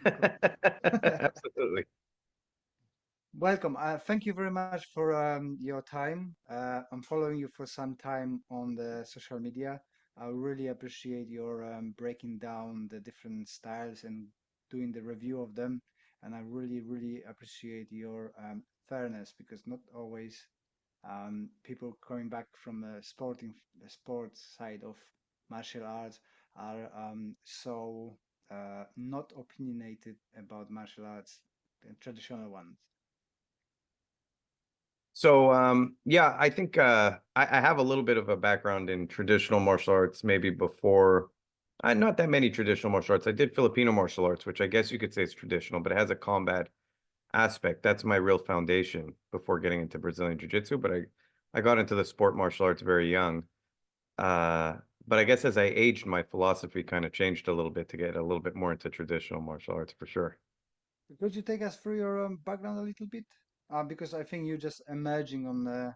Absolutely. Welcome. Thank you very much for your time. I'm following you for some time on the social media. I really appreciate your breaking down the different styles and doing the review of them. And I really, really appreciate your fairness because not always people coming back from the sports side of martial arts are so not opinionated about martial arts, the traditional ones. So yeah, I think I have a little bit of a background in traditional martial arts, maybe before not that many traditional martial arts. I did Filipino martial arts, which I guess you could say is traditional, but it has a combat aspect. That's my real foundation before getting into Brazilian Jiu-Jitsu. But I got into the sport martial arts very young. Uh, but I guess as I aged, my philosophy kind of changed a little bit to get a little bit more into traditional martial arts for sure. Could you take us through your background a little bit? Because I think you're just emerging on the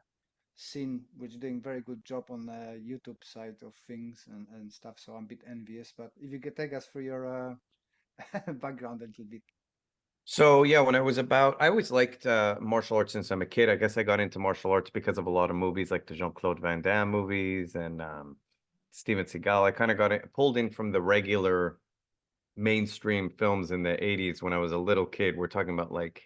scene, which you're doing very good job on the YouTube side of things and stuff. So I'm a bit envious. But if you could take us through your background a little bit. So yeah, when I was about, I always liked martial arts since I'm a kid. I guess I got into martial arts because of a lot of movies like the Jean-Claude Van Damme movies and Steven Seagal. I kind of pulled in from the regular mainstream films in the 80s when I was a little kid. We're talking about like,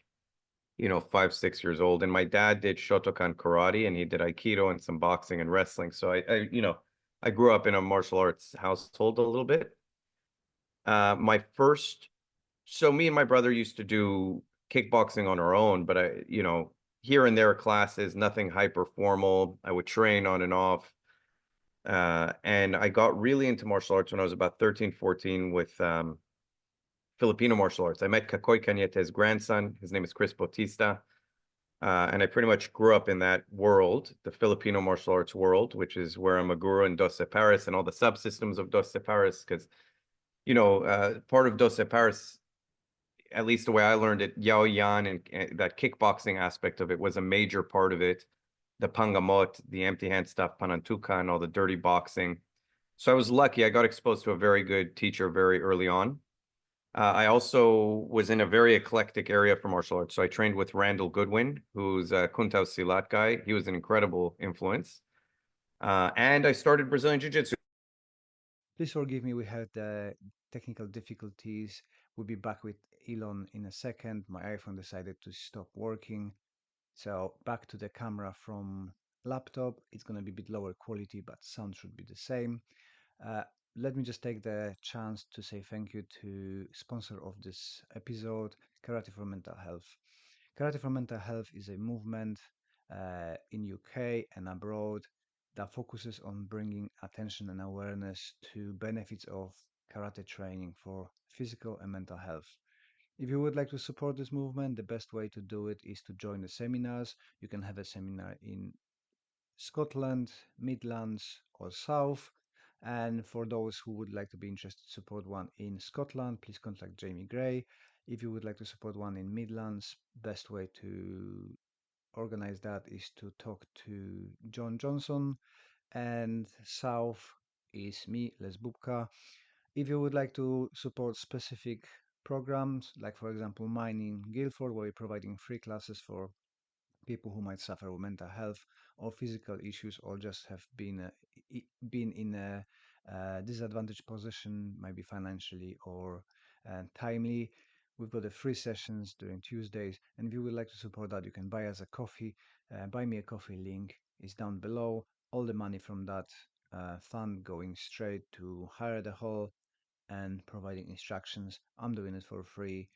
5, 6 years old. And my dad did Shotokan karate and he did Aikido and some boxing and wrestling. So I grew up in a martial arts household a little bit. My first So me and my brother used to do kickboxing on our own, but here and there classes, nothing hyper formal. I would train on and off. And I got really into martial arts when I was about 13, 14 with Filipino martial arts. I met Kakoy Cañete's grandson. His name is Chris Bautista. And I pretty much grew up in that world, the Filipino martial arts world, which is where I'm a guru in Doce Paris and all the subsystems of Doce Paris, because, part of Doce Paris, at least the way I learned it, Yao Yan and that kickboxing aspect of it was a major part of it. The Pangamot, the empty hand stuff, Panantuka, and all the dirty boxing. So I was lucky. I got exposed to a very good teacher very early on. I also was in a very eclectic area for martial arts. So I trained with Randall Goodwin, who's a Kuntao Silat guy. He was an incredible influence. And I started Brazilian Jiu-Jitsu. Please forgive me, we had technical difficulties. We'll be back with Elon in a second. My iPhone decided to stop working. So back to the camera from laptop. It's going to be a bit lower quality, but sound should be the same. Uh, Let me just take the chance to say thank you to sponsor of this episode, Karate for Mental Health. Karate for Mental Health is a movement in UK and abroad that focuses on bringing attention and awareness to benefits of karate training for physical and mental health. If you would like to support this movement, the best way to do it is to join the seminars. You can have a seminar in Scotland, Midlands, or South. And for those who would like to be interested to support one in Scotland, please contact Jamie Gray. If you would like to support one in Midlands, best way to organize that is to talk to John Johnson. And South is me, Les Bubka. If you would like to support specific programs, like for example mine in Guildford, where we're providing free classes for people who might suffer with mental health or physical issues, or just have been in a disadvantaged position, maybe financially or timely. We've got the free sessions during Tuesdays, and if you would like to support that, you can buy us a coffee. Buy me a coffee link is down below. All the money from that fund going straight to hire the hall and providing instructions. I'm doing it for free.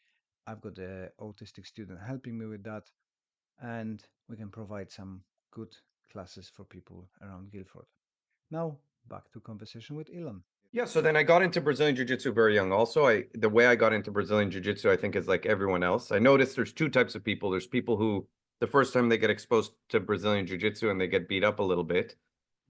I've got the autistic student helping me with that, and we can provide some good classes for people around Guildford. Now, back to conversation with Ilan. Yeah, so then I got into Brazilian Jiu-Jitsu very young. Also, the way I got into Brazilian Jiu-Jitsu, I think, is like everyone else. I noticed there's two types of people. There's people who the first time they get exposed to Brazilian Jiu-Jitsu and they get beat up a little bit,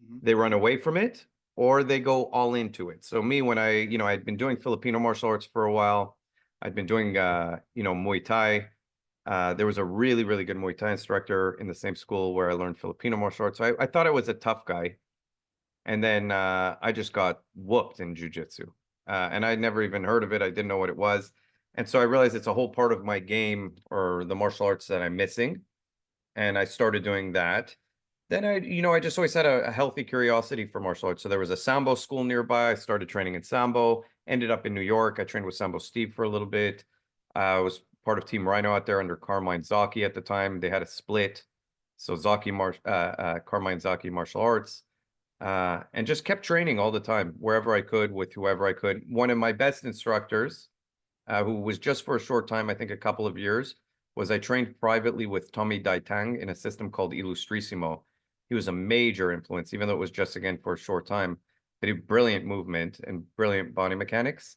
Mhm. they run away from it or they go all into it. So me, when I'd been doing Filipino martial arts for a while, I'd been doing Muay Thai. There was a really, really good Muay Thai instructor in the same school where I learned Filipino martial arts. So I thought I was a tough guy. And then I just got whooped in jujitsu. And I'd never even heard of it. I didn't know what it was. And so I realized it's a whole part of my game or the martial arts that I'm missing. And I started doing that. Then I just always had a healthy curiosity for martial arts. So there was a Sambo school nearby. I started training in Sambo, ended up in New York. I trained with Sambo Steve for a little bit. I was part of Team Rhino out there under Carmine Zaki at the time. They had a split. So Carmine Zaki martial arts. And just kept training all the time, wherever I could, with whoever I could. One of my best instructors, who was just for a short time, I think a couple of years, was I trained privately with Tommy Daitang in a system called Illustrissimo. He was a major influence, even though it was just again for a short time. But he had brilliant movement and brilliant body mechanics.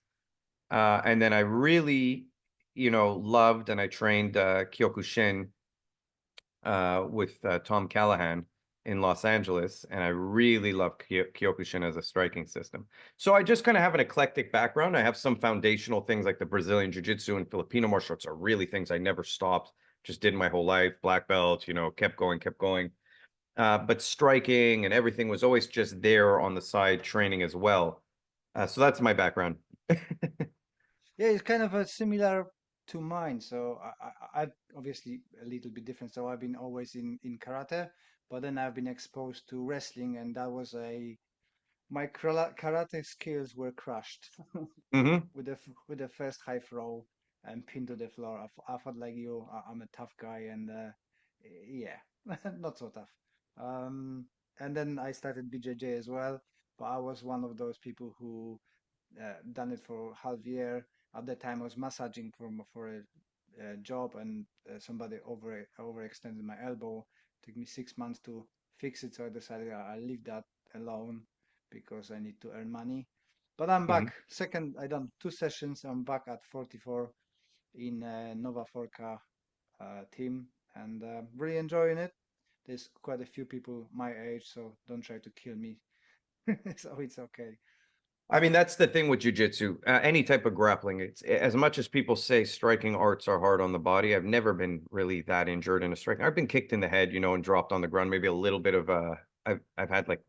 And then I really, loved and I trained Kyokushin with Tom Callahan in Los Angeles, and I really love Kyokushin as a striking system. So I just kind of have an eclectic background. I have some foundational things like the Brazilian Jiu-Jitsu and Filipino martial arts are really things I never stopped, just did my whole life, black belt, kept going, kept going. But striking and everything was always just there on the side, training as well. So that's my background. Yeah, it's kind of a similar to mine. So I obviously a little bit different. So I've been always in karate, but then I've been exposed to wrestling, and that was my karate skills were crushed Hmm. with the first high throw and pin to the floor. I felt like I'm a tough guy, and yeah, not so tough. Um, and then I started BJJ as well, but I was one of those people who done it for half year. At that time, I was massaging for a job, and somebody overextended my elbow. Took me 6 months to fix it, so I decided I'll leave that alone because I need to earn money. But I'm Hmm. back. Second, I done 2 sessions. I'm back at 44 in Nova Forca team, and really enjoying it. There's quite a few people my age, so don't try to kill me. So it's okay. I mean, that's the thing with jujitsu, any type of grappling. It's as much as people say striking arts are hard on the body. I've never been really that injured in a striking. I've been kicked in the head, and dropped on the ground. Maybe a little bit of I've had like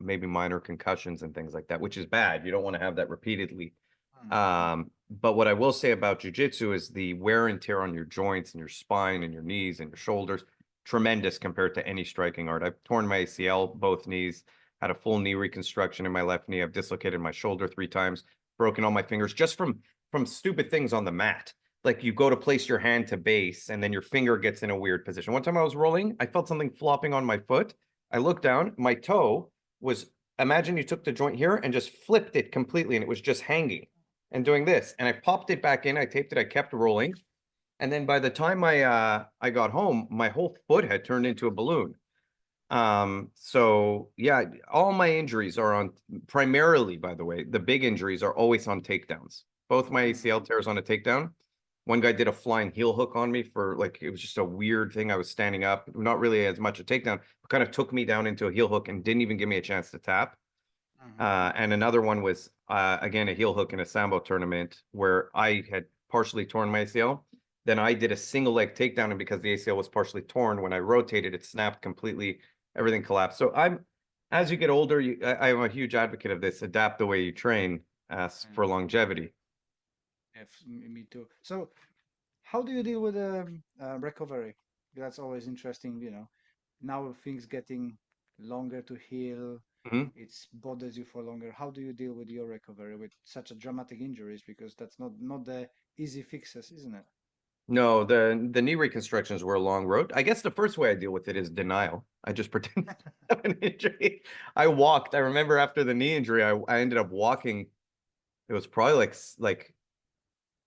maybe minor concussions and things like that, which is bad. You don't want to have that repeatedly. Hmm. But what I will say about jujitsu is the wear and tear on your joints and your spine and your knees and your shoulders, tremendous compared to any striking art. I've torn my ACL, both knees, had a full knee reconstruction in my left knee. I've dislocated my shoulder 3 times, broken all my fingers just from stupid things on the mat. Like you go to place your hand to base and then your finger gets in a weird position. One time I was rolling, I felt something flopping on my foot. I looked down, my toe was, imagine you took the joint here and just flipped it completely and it was just hanging and doing this. And I popped it back in, I taped it, I kept rolling. And then by the time I got home, my whole foot had turned into a balloon. So yeah, all my injuries are on primarily, by the way, the big injuries are always on takedowns. Both my Hmm. ACL tears on a takedown. One guy did a flying heel hook on me for like it was just a weird thing. I was standing up, not really as much a takedown, but kind of took me down into a heel hook and didn't even give me a chance to tap. Hmm. And another one was again a heel hook in a Sambo tournament where I had partially torn my ACL. Then I did a single leg takedown, and because the ACL was partially torn, when I rotated, it snapped completely. Everything collapsed. So as you get older, I am a huge advocate of this. Adapt the way you train for longevity. Yes, me too. So, how do you deal with recovery? That's always interesting, Now things getting longer to heal, Mhm. it's bothers you for longer. How do you deal with your recovery with such a dramatic injuries? Because that's not the easy fixes, isn't it? No, the knee reconstructions were a long road. I guess the first way I deal with it is denial. I just pretend I have an injury. I walked. I remember after the knee injury, I ended up walking. It was probably like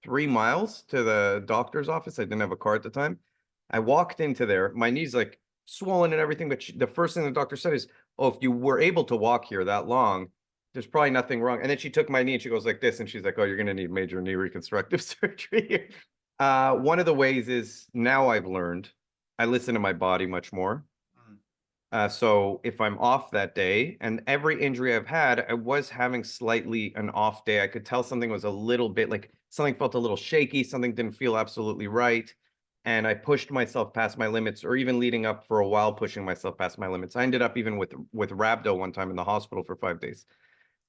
3 miles to the doctor's office. I didn't have a car at the time. I walked into there. My knee's like swollen and everything, but the first thing the doctor said is, "Oh, if you were able to walk here that long, there's probably nothing wrong." And then she took my knee and she goes like this, and she's like, "Oh, you're gonna need major knee reconstructive surgery." One of the ways is now I've learned I listen to my body much more. Mm. So if I'm off that day, and every injury I've had, I was having slightly an off day. I could tell something was a little bit like something felt a little shaky, something didn't feel absolutely right. And I pushed myself past my limits, or even leading up for a while, pushing myself past my limits. I ended up even with rhabdo one time in the hospital for 5 days.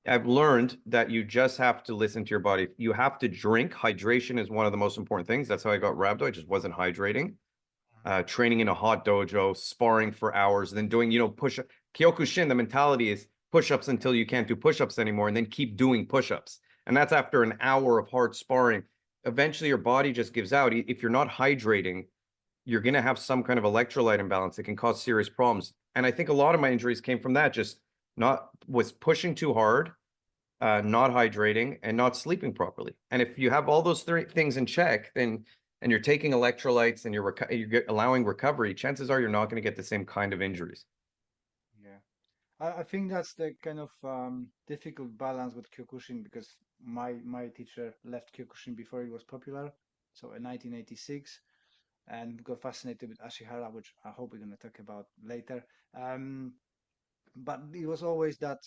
I've learned that you just have to listen to your body. You have to drink. Hydration is one of the most important things. That's how I got rhabdo. I just wasn't hydrating. Training in a hot dojo, sparring for hours, then doing, push Kyokushin, the mentality is push-ups until you can't do push-ups anymore, and then keep doing push-ups. And that's after an hour of hard sparring. Eventually, your body just gives out. If you're not hydrating, you're going to have some kind of electrolyte imbalance that can cause serious problems. And I think a lot of my injuries came from that, just not was pushing too hard, not hydrating, and not sleeping properly. And if you have all those three things in check, then and you're taking electrolytes and you're allowing recovery, chances are you're not going to get the same kind of injuries. Yeah. I think that's the kind of difficult balance with Kyokushin because my teacher left Kyokushin before it was popular, so in 1986, and got fascinated with Ashihara, which I hope we're going to talk about later. Um, but it was always that,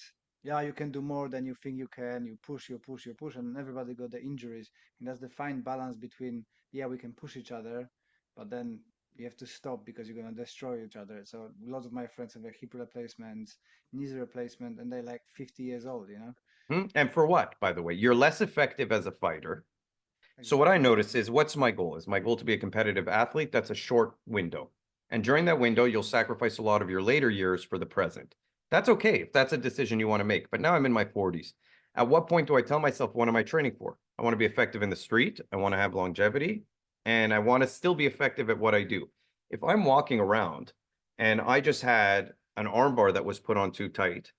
yeah, you can do more than you think you can. You push, you push, you push, and everybody got the injuries. And that's the fine balance between, yeah, we can push each other, but then you have to stop because you're gonna destroy each other. So lots of my friends have hip replacements, knees replacement, and they're like 50 years old, you know? And for what, by the way? You're less effective as a fighter. So what I Exactly. notice is what's my goal? Is my goal to be a competitive athlete? That's a short window. And during that window, you'll sacrifice a lot of your later years for the present. That's okay if that's a decision you want to make. But now I'm in my 40s. At what point do I tell myself, what am I training for? I want to be effective in the street. I want to have longevity. And I want to still be effective at what I do. If I'm walking around and I just had an armbar that was put on too tight,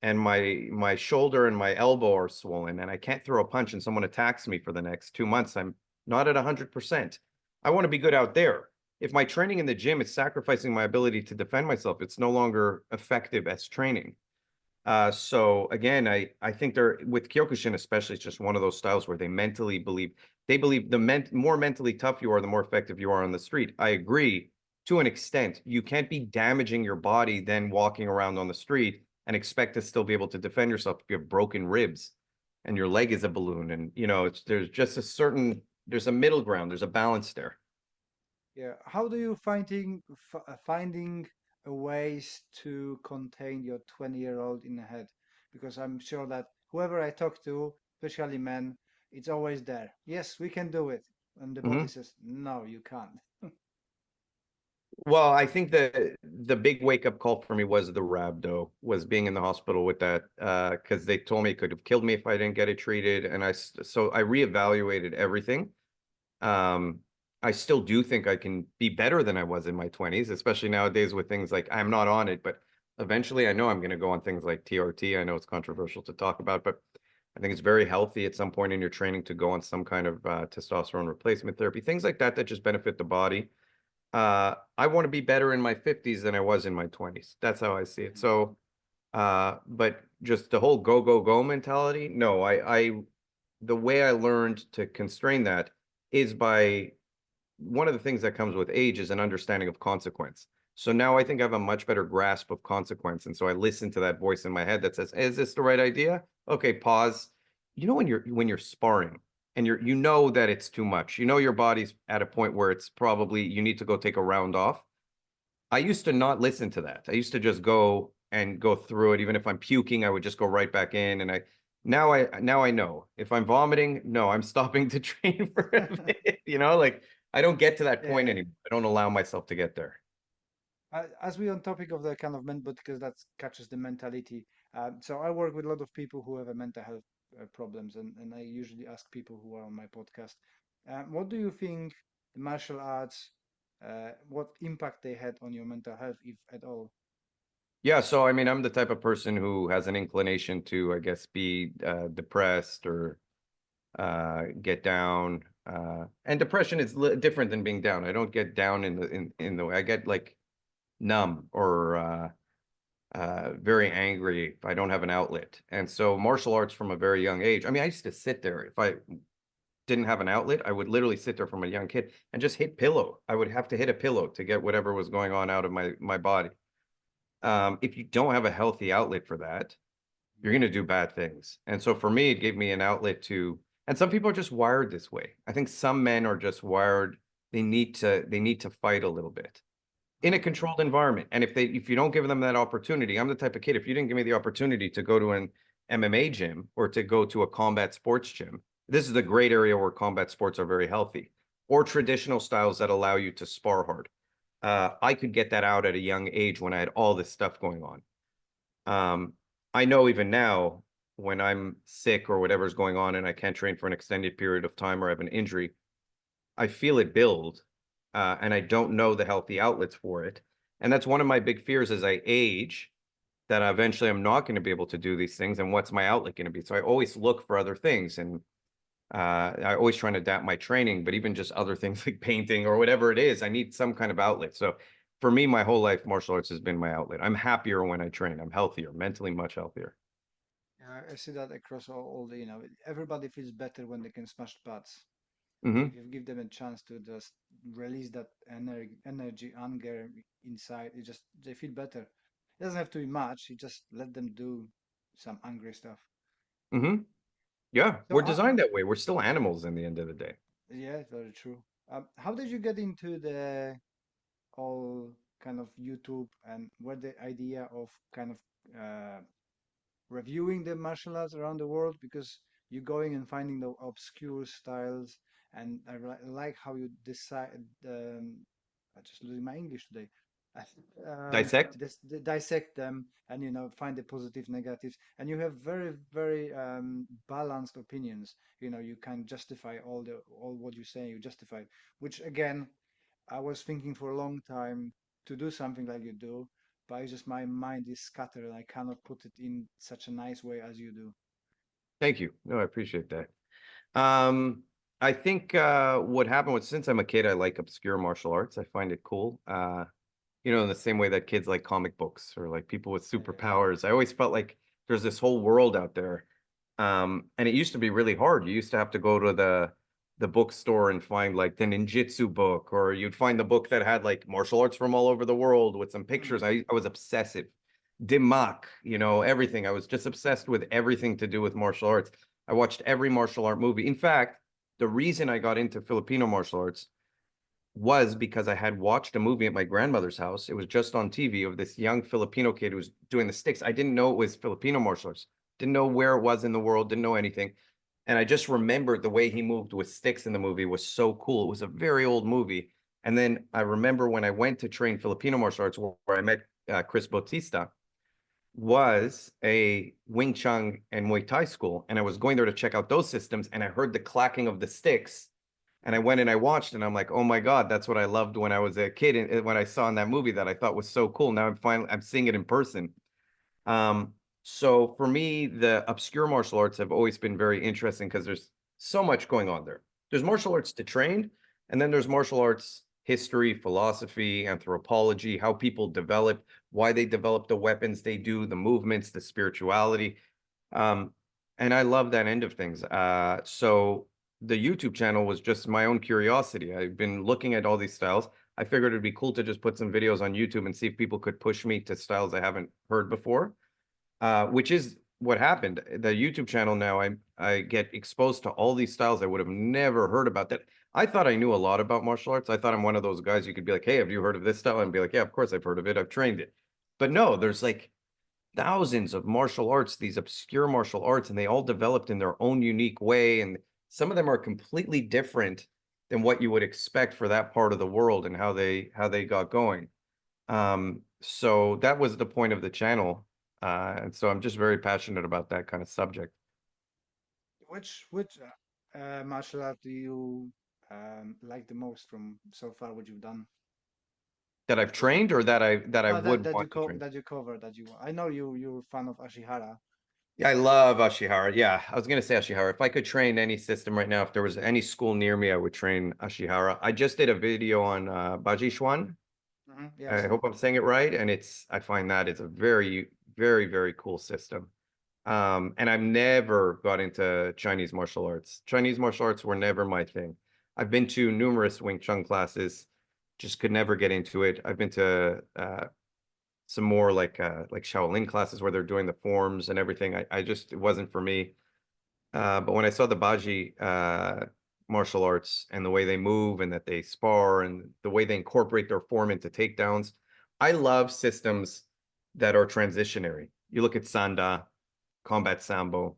and my shoulder and my elbow are swollen and I can't throw a punch and someone attacks me for the next 2 months, I'm not at 100%. I want to be good out there. If my training in the gym is sacrificing my ability to defend myself, it's no longer effective as training. So again, I think they're with Kyokushin especially, it's just one of those styles where they believe more mentally tough you are, the more effective you are on the street. I agree to an extent. You can't be damaging your body then walking around on the street and expect to still be able to defend yourself if you have broken ribs and your leg is a balloon. And there's just there's a middle ground, there's a balance there. Yeah. How do you finding ways to contain your 20-year-old in the head? Because I'm sure that whoever I talk to, especially men, it's always there. Yes, we can do it. And the body Mhm. says, no, you can't. Well, I think the big wake up call for me was the rhabdo, was being in the hospital with that, because they told me it could have killed me if I didn't get it treated, and so I reevaluated everything. Um, I still do think I can be better than I was in my 20s, especially nowadays with things like I'm not on it, but eventually I know I'm going to go on things like TRT. I know it's controversial to talk about, but I think it's very healthy at some point in your training to go on some kind of testosterone replacement therapy, things like that that just benefit the body. I want to be better in my 50s than I was in my 20s. That's how I see it. So, but just the whole go, go, go mentality, no, the way I learned to constrain that is by one of the things that comes with age is an understanding of consequence. So now I think I have a much better grasp of consequence. And so I listen to that voice in my head that says, is this the right idea? Okay, pause. When you're sparring and you know that it's too much, your body's at a point where it's probably you need to go take a round off. I used to not listen to that. I used to just go through it. Even if I'm puking, I would just go right back in. And now I know if I'm vomiting, no, I'm stopping to train for a bit. Like I don't get to that point Yeah. anymore. I don't allow myself to get there. As we on topic of the kind of but because that catches the mentality. So I work with a lot of people who have a mental health problems, and I usually ask people who are on my podcast, what do you think the martial arts, what impact they had on your mental health, if at all? Yeah, so I mean, I'm the type of person who has an inclination to, I guess, be depressed or get down. And depression is different than being down. I don't get down in the way I get like numb or very angry if I don't have an outlet. And so martial arts from a very young age. I mean, I used to sit there. If I didn't have an outlet, I would literally sit there from a young kid and just hit pillow. I would have to hit a pillow to get whatever was going on out of my body. If you don't have a healthy outlet for that, you're going to do bad things. And so for me, it gave me an outlet and some people are just wired this way. I think some men are just wired. They need to fight a little bit in a Okay. controlled environment. And if you don't give them that opportunity, I'm the type of kid, if you didn't give me the opportunity to go to an MMA gym or to go to a combat sports gym. This is the great area where combat sports are very healthy, or traditional styles that allow you to spar hard. I could get that out at a young age when I had all this stuff going on. I know even now when I'm sick or whatever's going on and I can't train for an extended period of time or have an injury, I feel it build, and I don't know the healthy outlets for it. And that's one of my big fears as I age, that eventually I'm not going to be able to do these things. And what's my outlet going to be? So I always look for other things. And I always try to adapt my training, but even just other things like painting or whatever it is, I need some kind of outlet. So for me, my whole life, martial arts has been my outlet. I'm happier when I train. I'm healthier, mentally much healthier. Yeah, I see that across all the, everybody feels better when they can smash butts. If Hmm. you give them a chance to just release that energy, anger inside, they feel better. It doesn't have to be much. You just let them do some angry stuff. Hmm. Yeah, So, we're designed that way. We're still animals in the end of the day. yeah, very true. How did you get into the all kind of YouTube and where the idea of kind of reviewing the martial arts around the world? Because you're going and finding the obscure styles, and like how you decide. I'm just losing my English today. Dissect. Dissect them and find the positive, negatives, and you have very, very balanced opinions. You can justify all what you say. You justify, which again I was thinking for a long time to do something like you do, but it's just my mind is scattered and I cannot put it in such a nice way as you do. Thank you. No, I appreciate that. Um, I think what happened was since I'm a kid, I like obscure martial arts. I find it cool. In the same way that kids like comic books or like people with Yeah. superpowers. I always felt like there's this whole world out there. And it used to be really hard. You used to have to go to the bookstore and find like the ninjutsu book, or you'd find the book that had like martial arts from all over the world with some Mm. pictures. I was obsessive. Dimak, everything. I was just obsessed with everything to do with martial arts. I watched every martial art movie. In fact, the reason I got into Filipino martial arts was because I had watched a movie at my grandmother's house. It was just on TV of this young Filipino kid who was doing the sticks. I didn't know it was Filipino martial arts. Didn't know where it was in the world, didn't know anything. And I just remembered the way he moved with sticks in the movie was so cool. It was a very old movie. And then I remember when I went to train Filipino martial arts, where I met Chris Bautista, was a Wing Chun and Muay Thai school. And I was going there to check out those systems. And I heard the clacking of the sticks. And I went and I watched, and I'm like, oh my God, that's what I loved when I was a kid. And when I saw in that movie that I thought was so cool. Now I'm seeing it in person. Um, so for me, the obscure martial arts have always been very interesting because there's so much going on there. There's martial arts to train, and then there's martial arts history, philosophy, anthropology, how people develop, why they develop the weapons they do, the movements, the spirituality. Um, and I love that end of things. So the YouTube channel was just my own curiosity. I've been looking at all these styles. I figured it'd be cool to just put some videos on YouTube and see if people could push me to styles I haven't heard before, which is what happened. The YouTube channel now, I get exposed to all these styles I would have never heard about. That I thought I knew a lot about martial arts. I thought I'm one of those guys you could be like, hey, have you heard of this style? And be like, yeah, of course I've heard of it. I've trained it. But no, there's like thousands of martial arts, these obscure martial arts, and they all developed in their own unique way. And some of them are completely different than what you would expect for that part of the world and how they got going. So that was the point of the channel. And so I'm just very passionate about that kind of subject. Which martial art do you like the most from so far what you've done? That I've What trained or that I no that would that you want to co train. that you cover that you I know you're a fan of Ashihara. Yeah, I love Ashihara. Yeah, I was gonna say Ashihara. If I could train any system right now, if there was any school near me, I would train Ashihara. I just did a video on Bajishuan. I Yes. hope I'm saying it right. And I find that it's a very, very, very cool system. And I've never got into Chinese martial arts. Chinese martial arts were never my thing. I've been to numerous Wing Chun classes, just could never get into it. I've been to some more like Shaolin classes where they're doing the forms and everything. I just it wasn't for me. But when I saw the Baji martial arts and the way they move and that they spar and the way they incorporate their form into takedowns, I love systems that are transitionary. You look at Sanda, combat sambo.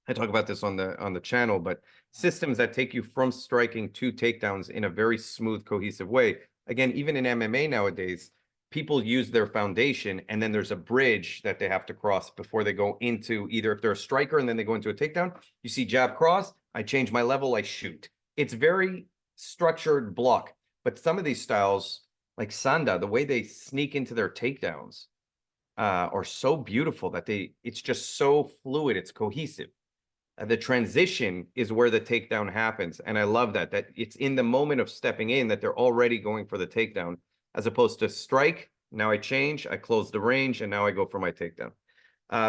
I talk about this on the channel, but systems that take you from striking to takedowns in a very smooth, cohesive way. Again, even in MMA nowadays, people use their foundation and then there's a bridge that they have to cross before they go into either if they're a striker and then they go into a takedown. You see jab cross, I change my level, I shoot. It's very structured block. But some of these styles, like Sanda, the way they sneak into their takedowns are so beautiful that it's just so fluid, it's cohesive. The transition is where the takedown happens. And I love that it's in the moment of stepping in that they're already going for the takedown, as opposed to strike. Now I change, I close the range, and now I go for my takedown.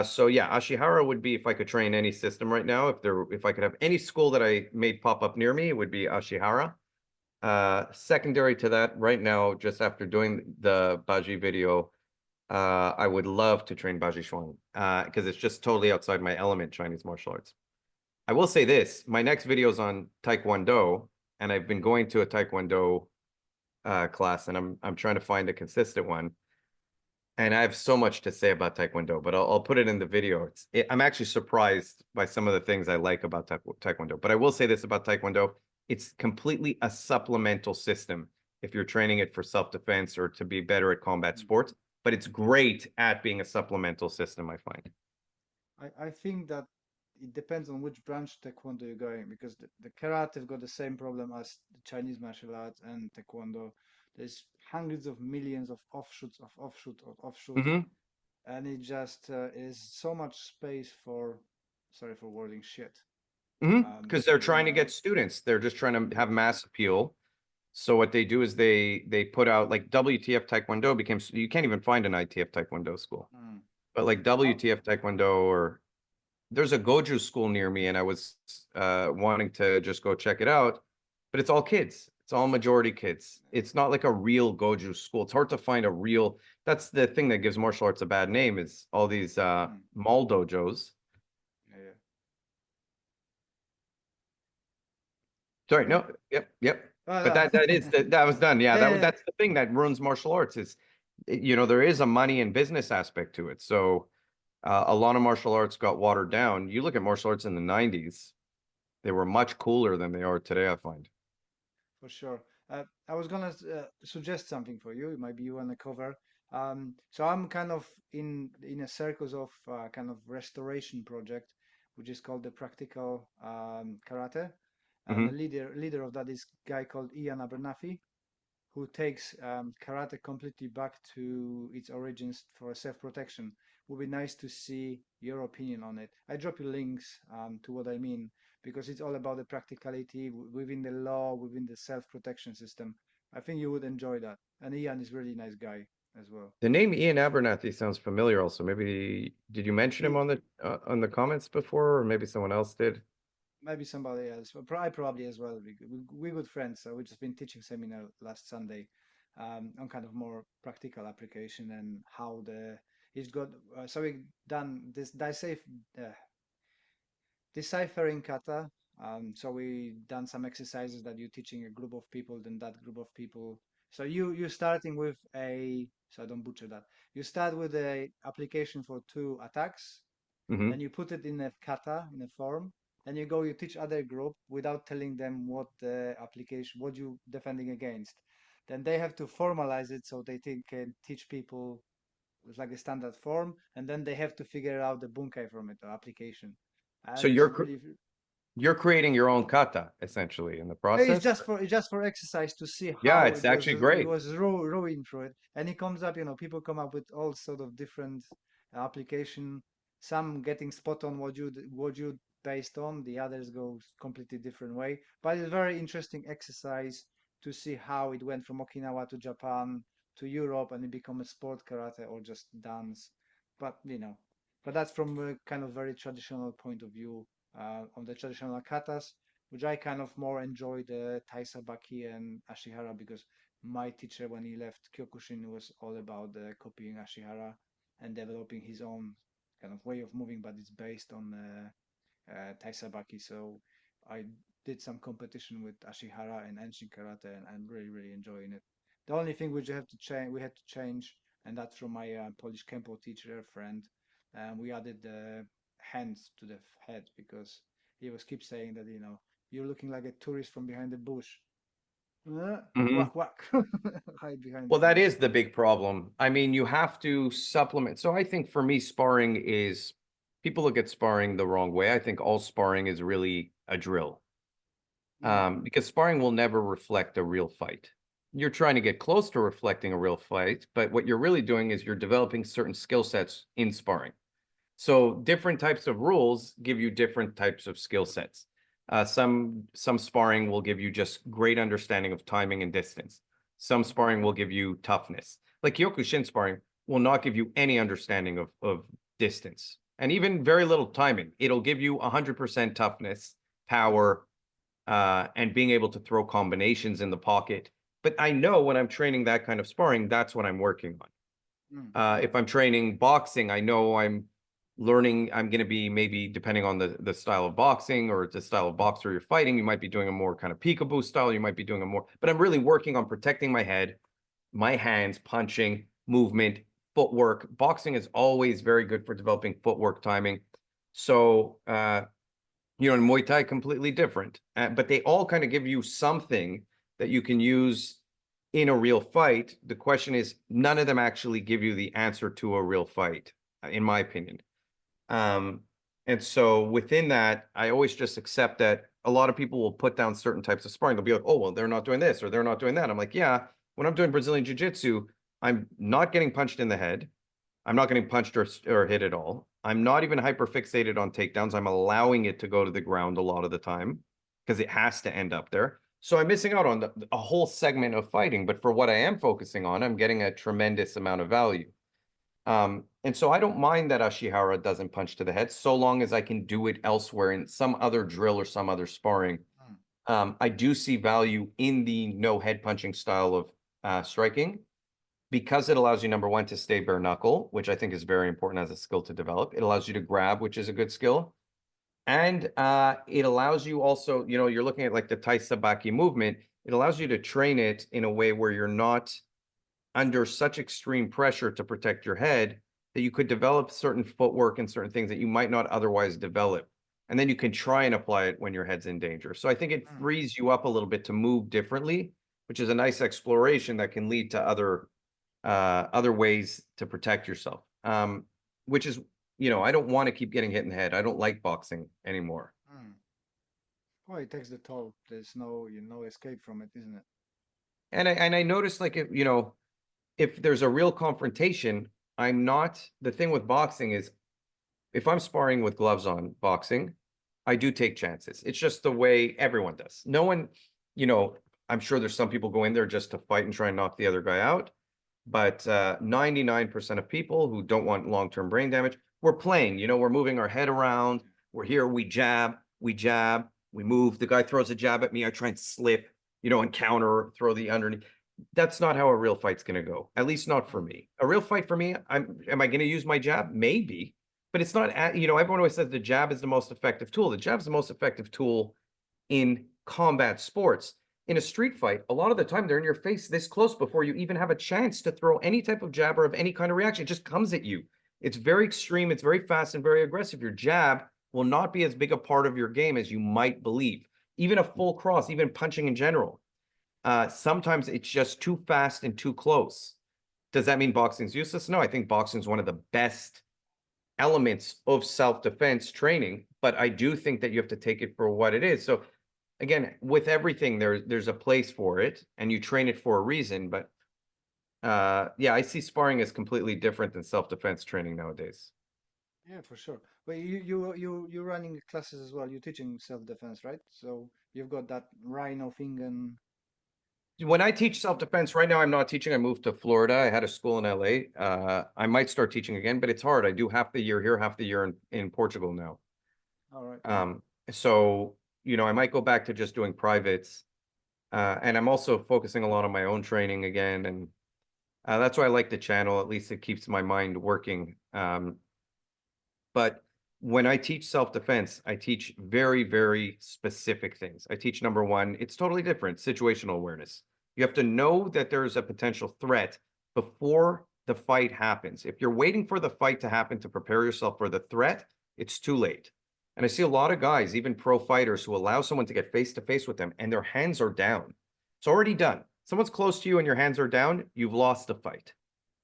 So yeah, Ashihara would be if I could train any system right now. If I could have any school that I made pop up near me, it would be Ashihara. Secondary to that, right now, just after doing the Baji video, I would love to train Baji Chuan because it's just totally outside my element, Chinese martial arts. I will say this, my next video is on Taekwondo, and I've been going to a Taekwondo class, and I'm trying to find a consistent one. And I have so much to say about Taekwondo, but I'll put it in the video. I'm actually surprised by some of the things I like about Taekwondo. But I will say this about Taekwondo, it's completely a supplemental system if you're training it for self-defense or to be better at combat sports. But it's great at being a supplemental system, I find. I think that it depends on which branch Taekwondo you're going because the karate have got the same problem as the Chinese martial arts and Taekwondo. There's hundreds of millions of offshoots of offshoot of offshoot, Mm-hmm. and it just is so much space for, sorry for wording, shit. Mm-hmm. Because they're You trying to know, get students. They're just trying to have yeah. mass appeal. So what they do is they put out like WTF Taekwondo became you can't even find an ITF Taekwondo school. Mm. But like Oh, WTF Taekwondo or there's a Goju school near me and I was wanting to just go check it out, but it's all kids. It's all majority kids. It's not like a real Goju school. It's hard to find a real that's the thing that gives martial arts a bad name is all these mm. mall dojos. Yeah, yeah. Sorry, Sorry? no, yep, yep. Oh, But no. that was done. Yeah, Yeah, that's the thing that ruins martial arts is, there is a money and business aspect to it. So a lot of martial arts got watered down. You look at martial arts in the 90s, they were much cooler than they are today, I find. for sure. I was gonna suggest something for you. Maybe you wanna cover. So I'm kind of in a circles of kind of restoration project, which is called the Practical Karate, and the Hmm. leader of that is guy called Ian Abernathy, who takes karate completely back to its origins for self-protection. Would be nice to see your opinion on it. I drop you links to what I mean because it's all about the practicality within the law, within the self-protection system. I think you would enjoy that. And Ian is really nice guy as well. The name Ian Abernathy sounds familiar also. Maybe did you mention him He on the comments before, or maybe someone else did? maybe somebody else, but I probably as well. We good friends, so we've just been teaching seminar last Sunday on kind of more practical application and how the he's got. So we done this uh, deciphering kata. So we done some exercises that you're teaching a group of people, then that group of people. So you're starting with so I don't butcher that. You start with a application for two attacks, Hmm. then you put it in a kata in a form, then you go you teach other group without telling them what the application what you defending against, then they have to formalize it so they can teach people with like a standard form, and then they have to figure out the bunkai from it or application, So and it's really you're creating your own kata essentially in the it's process. just for exercise to see Yeah, how it's actually great. rowing through it, and it comes up. People come up with all sort of different application. Some getting spot on what you based on. The others go completely different way. But it's very interesting exercise to see how it went from Okinawa to Japan to Europe, and it become a sport karate or just dance. But but that's from a kind of very traditional point of view on the traditional katas, which I kind of more enjoy the Taisabaki and Ashihara because my teacher, when he left Kyokushin, was all about copying Ashihara and developing his own kind of way of moving, but it's based on Taisabaki. So I did some competition with Ashihara and Enshin Karate, and I'm really, really enjoying it. The only thing which we had to change, and that's from my Polish Kempo teacher friend. We added the hands to the head because he was keep saying that, you're looking like a tourist from behind the bush. Mhm. Whack, whack. Hide behind the Well, that bush. is the big problem. I mean, you have to supplement. So I think for me, sparring is people look at sparring the wrong way. I think all sparring is really a drill. Yeah. Because sparring will never reflect a real fight. You're trying to get close to reflecting a real fight, but what you're really doing is you're developing certain skill sets in sparring. So different types of rules give you different types of skill sets. Some sparring will give you just great understanding of timing and distance. Some sparring will give you toughness. Like Kyokushin sparring will not give you any understanding of distance and even very little timing. It'll give you 100% toughness, power, and being able to throw combinations in the pocket. But I know when I'm training that kind of sparring, that's what I'm working on. Mm. If I'm training boxing, I know I'm learning. I'm going to be maybe depending on the style of boxing or the style of boxer you're fighting. You might be doing a more kind of peekaboo style. You might be doing a more, but I'm really working on protecting my head, my hands, punching, movement, footwork. Boxing is always very good for developing footwork timing. So, in Muay Thai, completely different. But they all kind of give you something that you can use in a real fight. The question is, none of them actually give you the answer to a real fight, in my opinion. Um, and so within that, I always just accept that a lot of people will put down certain types of sparring. They'll be like, oh, well, they're not doing this or they're not doing that. I'm like, yeah, when I'm doing Brazilian Jiu-Jitsu, I'm not getting punched in the head. I'm not getting punched or hit at all. I'm not even hyper fixated on takedowns. I'm allowing it to go to the ground a lot of the time because it has to end up there. So I'm missing out on a whole segment of fighting. But for what I am focusing on, I'm getting a tremendous amount of value. And so I don't mind that Ashihara doesn't punch to the head so long as I can do it elsewhere in some other drill or some other sparring. I do see value in the no head punching style of striking because it allows you, number one, to stay bare knuckle, which I think is very important as a skill to develop. It allows you to grab, which is a good skill. And it allows you also, you're looking at like the Tai Sabaki movement. It allows you to train it in a way where you're not under such extreme pressure to protect your head that you could develop certain footwork and certain things that you might not otherwise develop. And then you can try and apply it when your head's in danger. So I think it frees you up a little bit to move differently, which is a nice exploration that can lead to other ways to protect yourself. Which is, I don't want to keep getting hit in the head. I don't like boxing anymore. Well, it takes the toll. There's no escape from it, isn't it? And I noticed like if there's a real confrontation, I'm not the thing with boxing is if I'm sparring with gloves on boxing, I do take chances. It's just the way everyone does. No one, I'm sure there's some people go in there just to fight and try and knock the other guy out. But 99% of people who don't want long-term brain damage, we're playing, we're moving our head around. We're here, we jab, we move. The guy throws a jab at me. I try and slip, and counter, throw the underneath. That's not how a real fight's going to go. At least not for me. A real fight for me, am I going to use my jab? Maybe, but it's not, everyone always says the jab is the most effective tool. The jab's the most effective tool in combat sports. In a street fight, a lot of the time they're in your face this close before you even have a chance to throw any type of jab or of any kind of reaction. It just comes at you. It's very extreme. It's very fast and very aggressive. Your jab will not be as big a part of your game as you might believe. Even a full cross, even punching in general. Sometimes it's just too fast and too close. Does that mean boxing's useless? No, I think boxing is one of the best elements of self-defense training, but I do think that you have to take it for what it is. So again, with everything, there's a place for it, and you train it for a reason. But yeah, I see sparring as completely different than self-defense training nowadays. Yeah, for sure. But you're running classes as well. You're teaching self-defense, right? So you've got that rhino thing and When I teach self-defense right now, I'm not teaching. I moved to Florida. I had a school in LA. I might start teaching again, but it's hard. I do half the year here, half the year in Portugal now. all right. So I might go back to just doing privates. And I'm also focusing a lot on my own training again. And that's why I like the channel. At least it keeps my mind working. But when I teach self-defense, I teach very, very specific things. I teach number one, it's totally different, situational awareness. You have to know that there's a potential threat before the fight happens. If you're waiting for the fight to happen to prepare yourself for the threat, it's too late. And I see a lot of guys, even pro fighters, who allow someone to get face to face with them and their hands are down. It's already done. Someone's close to you and your hands are down, you've lost the fight.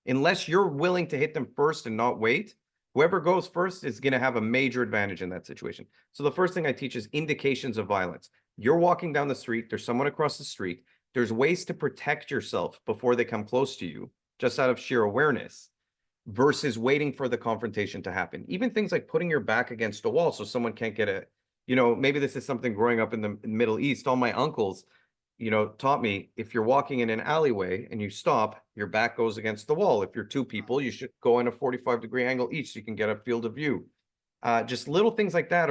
Unless you're willing to hit them first and not wait, whoever goes first is going to have a major advantage in that situation. So the first thing I teach is indications of violence. You're walking down the street, there's someone across the street. There's ways to protect yourself before they come close to you, just out of sheer awareness, versus waiting for the confrontation to happen. Even things like putting your back against a wall so someone can't get a, maybe this is something growing up in the Middle East. All my uncles, taught me, if you're walking in an alleyway and you stop, your back goes against the wall. If you're two people, you should go in a 45-degree angle each so you can get a field of view. Just little things like that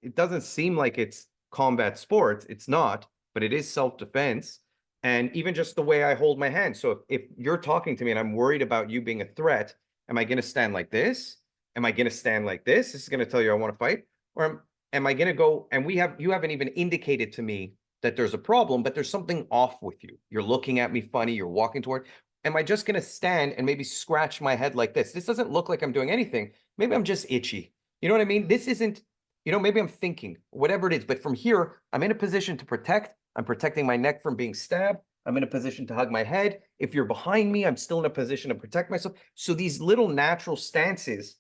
it doesn't seem like it's combat sports. It's not, but it is self-defense. And even just the way I hold my hand. So if you're talking to me and I'm worried about you being a threat, am I going to stand like this? Am I going to stand like this? This is going to tell you I want to fight. Or am I going to go, and you haven't even indicated to me that there's a problem, but there's something off with you. You're looking at me funny. You're walking toward. Am I just going to stand and maybe scratch my head like this? This doesn't look like I'm doing anything. Maybe I'm just itchy. You know what I mean? This isn't, maybe I'm thinking, whatever it is. But from here, I'm in a position to protect. I'm protecting my neck from being stabbed. I'm in a position to hug my head. If you're behind me, I'm still in a position to protect myself. So these little natural stances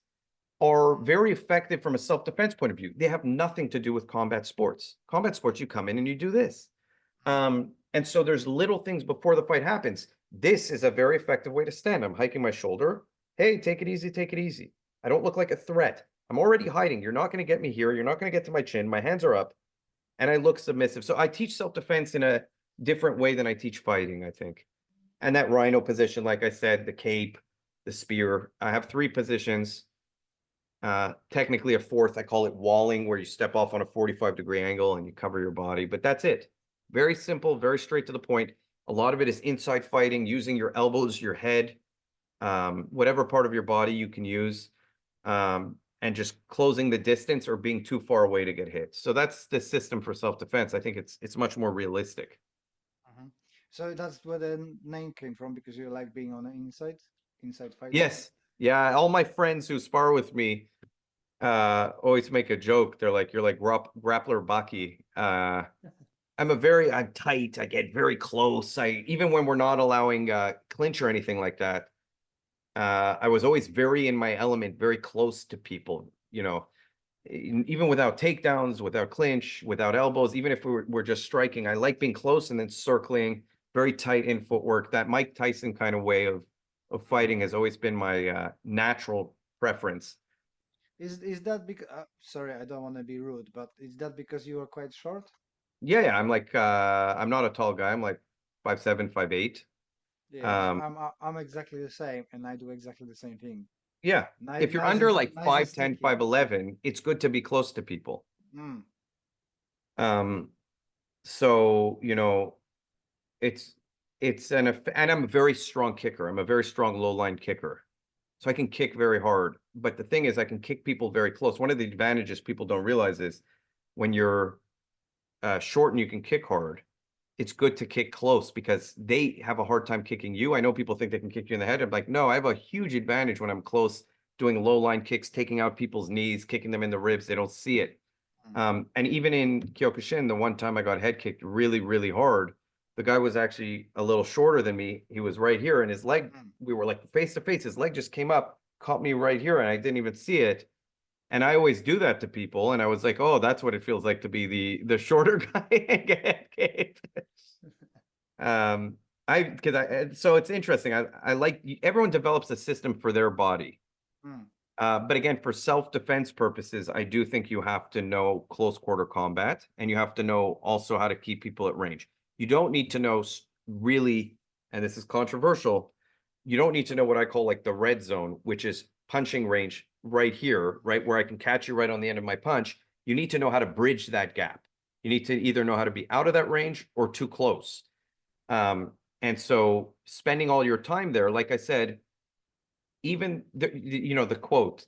are very effective from a self-defense point of view. They have nothing to do with combat sports. Combat sports, you come in and you do this. And so there's little things before the fight happens. This is a very effective way to stand. I'm hiking my shoulder. Hey, take it easy, take it easy. I don't look like a threat. I'm already hiding. You're not going to get me here. You're not going to get to my chin. My hands are up. And I look submissive. So I teach self-defense in a different way than I teach fighting, I think. And that rhino position, like I said, the cape, the spear. I have 3 positions. Technically a 4th, I call it walling, where you step off on a 45-degree angle and you cover your body. But that's it. Very simple, very straight to the point. A lot of it is inside fighting, using your elbows, your head, whatever part of your body you can use. And just closing the distance or being too far away to get hit. So that's the system for self-defense. I think it's much more realistic. So that's where the name came from, because you like being on the inside fighting. Yes. Yeah. All my friends who spar with me always make a joke. They're like, you're like grappler Baki. I'm tight. I get very close. Even when we're not allowing clinch or anything like that, I was always very in my element, very close to people, even without takedowns, without clinch, without elbows, even if we're just striking. I like being close and then circling, very tight in footwork. That Mike Tyson kind of way of fighting has always been my natural preference. Is that because, sorry, I don't want to be rude, but is that because you are quite short? Yeah. I'm like, I'm not a tall guy. I'm like 5'7", 5'8". Yeah, I'm exactly the same, and I do exactly the same thing. Yeah. Nice, If you're nice under and like nice and 5'10", sticky. 5'11", it's good to be close to people. Mm. So, and I'm a very strong kicker. I'm a very strong low line kicker. So I can kick very hard. But the thing is, I can kick people very close. One of the advantages people don't realize is when you're short and you can kick hard, it's good to kick close because they have a hard time kicking you. I know people think they can kick you in the head. I'm like, no, I have a huge advantage when I'm close, doing low line kicks, taking out people's knees, kicking them in the ribs. They don't see it. And even in Kyokushin, the one time I got head kicked really, really hard, the guy was actually a little shorter than me. He was right here, and his leg, we were like face to face. His leg just came up, caught me right here, and I didn't even see it. And I always do that to people. And I was like, oh, that's what it feels like to be the shorter guy and get head kicked. So it's interesting. I like, everyone develops a system for their body. But again, for self-defense purposes, I do think you have to know close quarter combat, and you have to know also how to keep people at range. You don't need to know really, and this is controversial, you don't need to know what I call like the red zone, which is punching range right here, right where I can catch you right on the end of my punch. You need to know how to bridge that gap. You need to either know how to be out of that range or too close. And so spending all your time there, like I said, even the quote,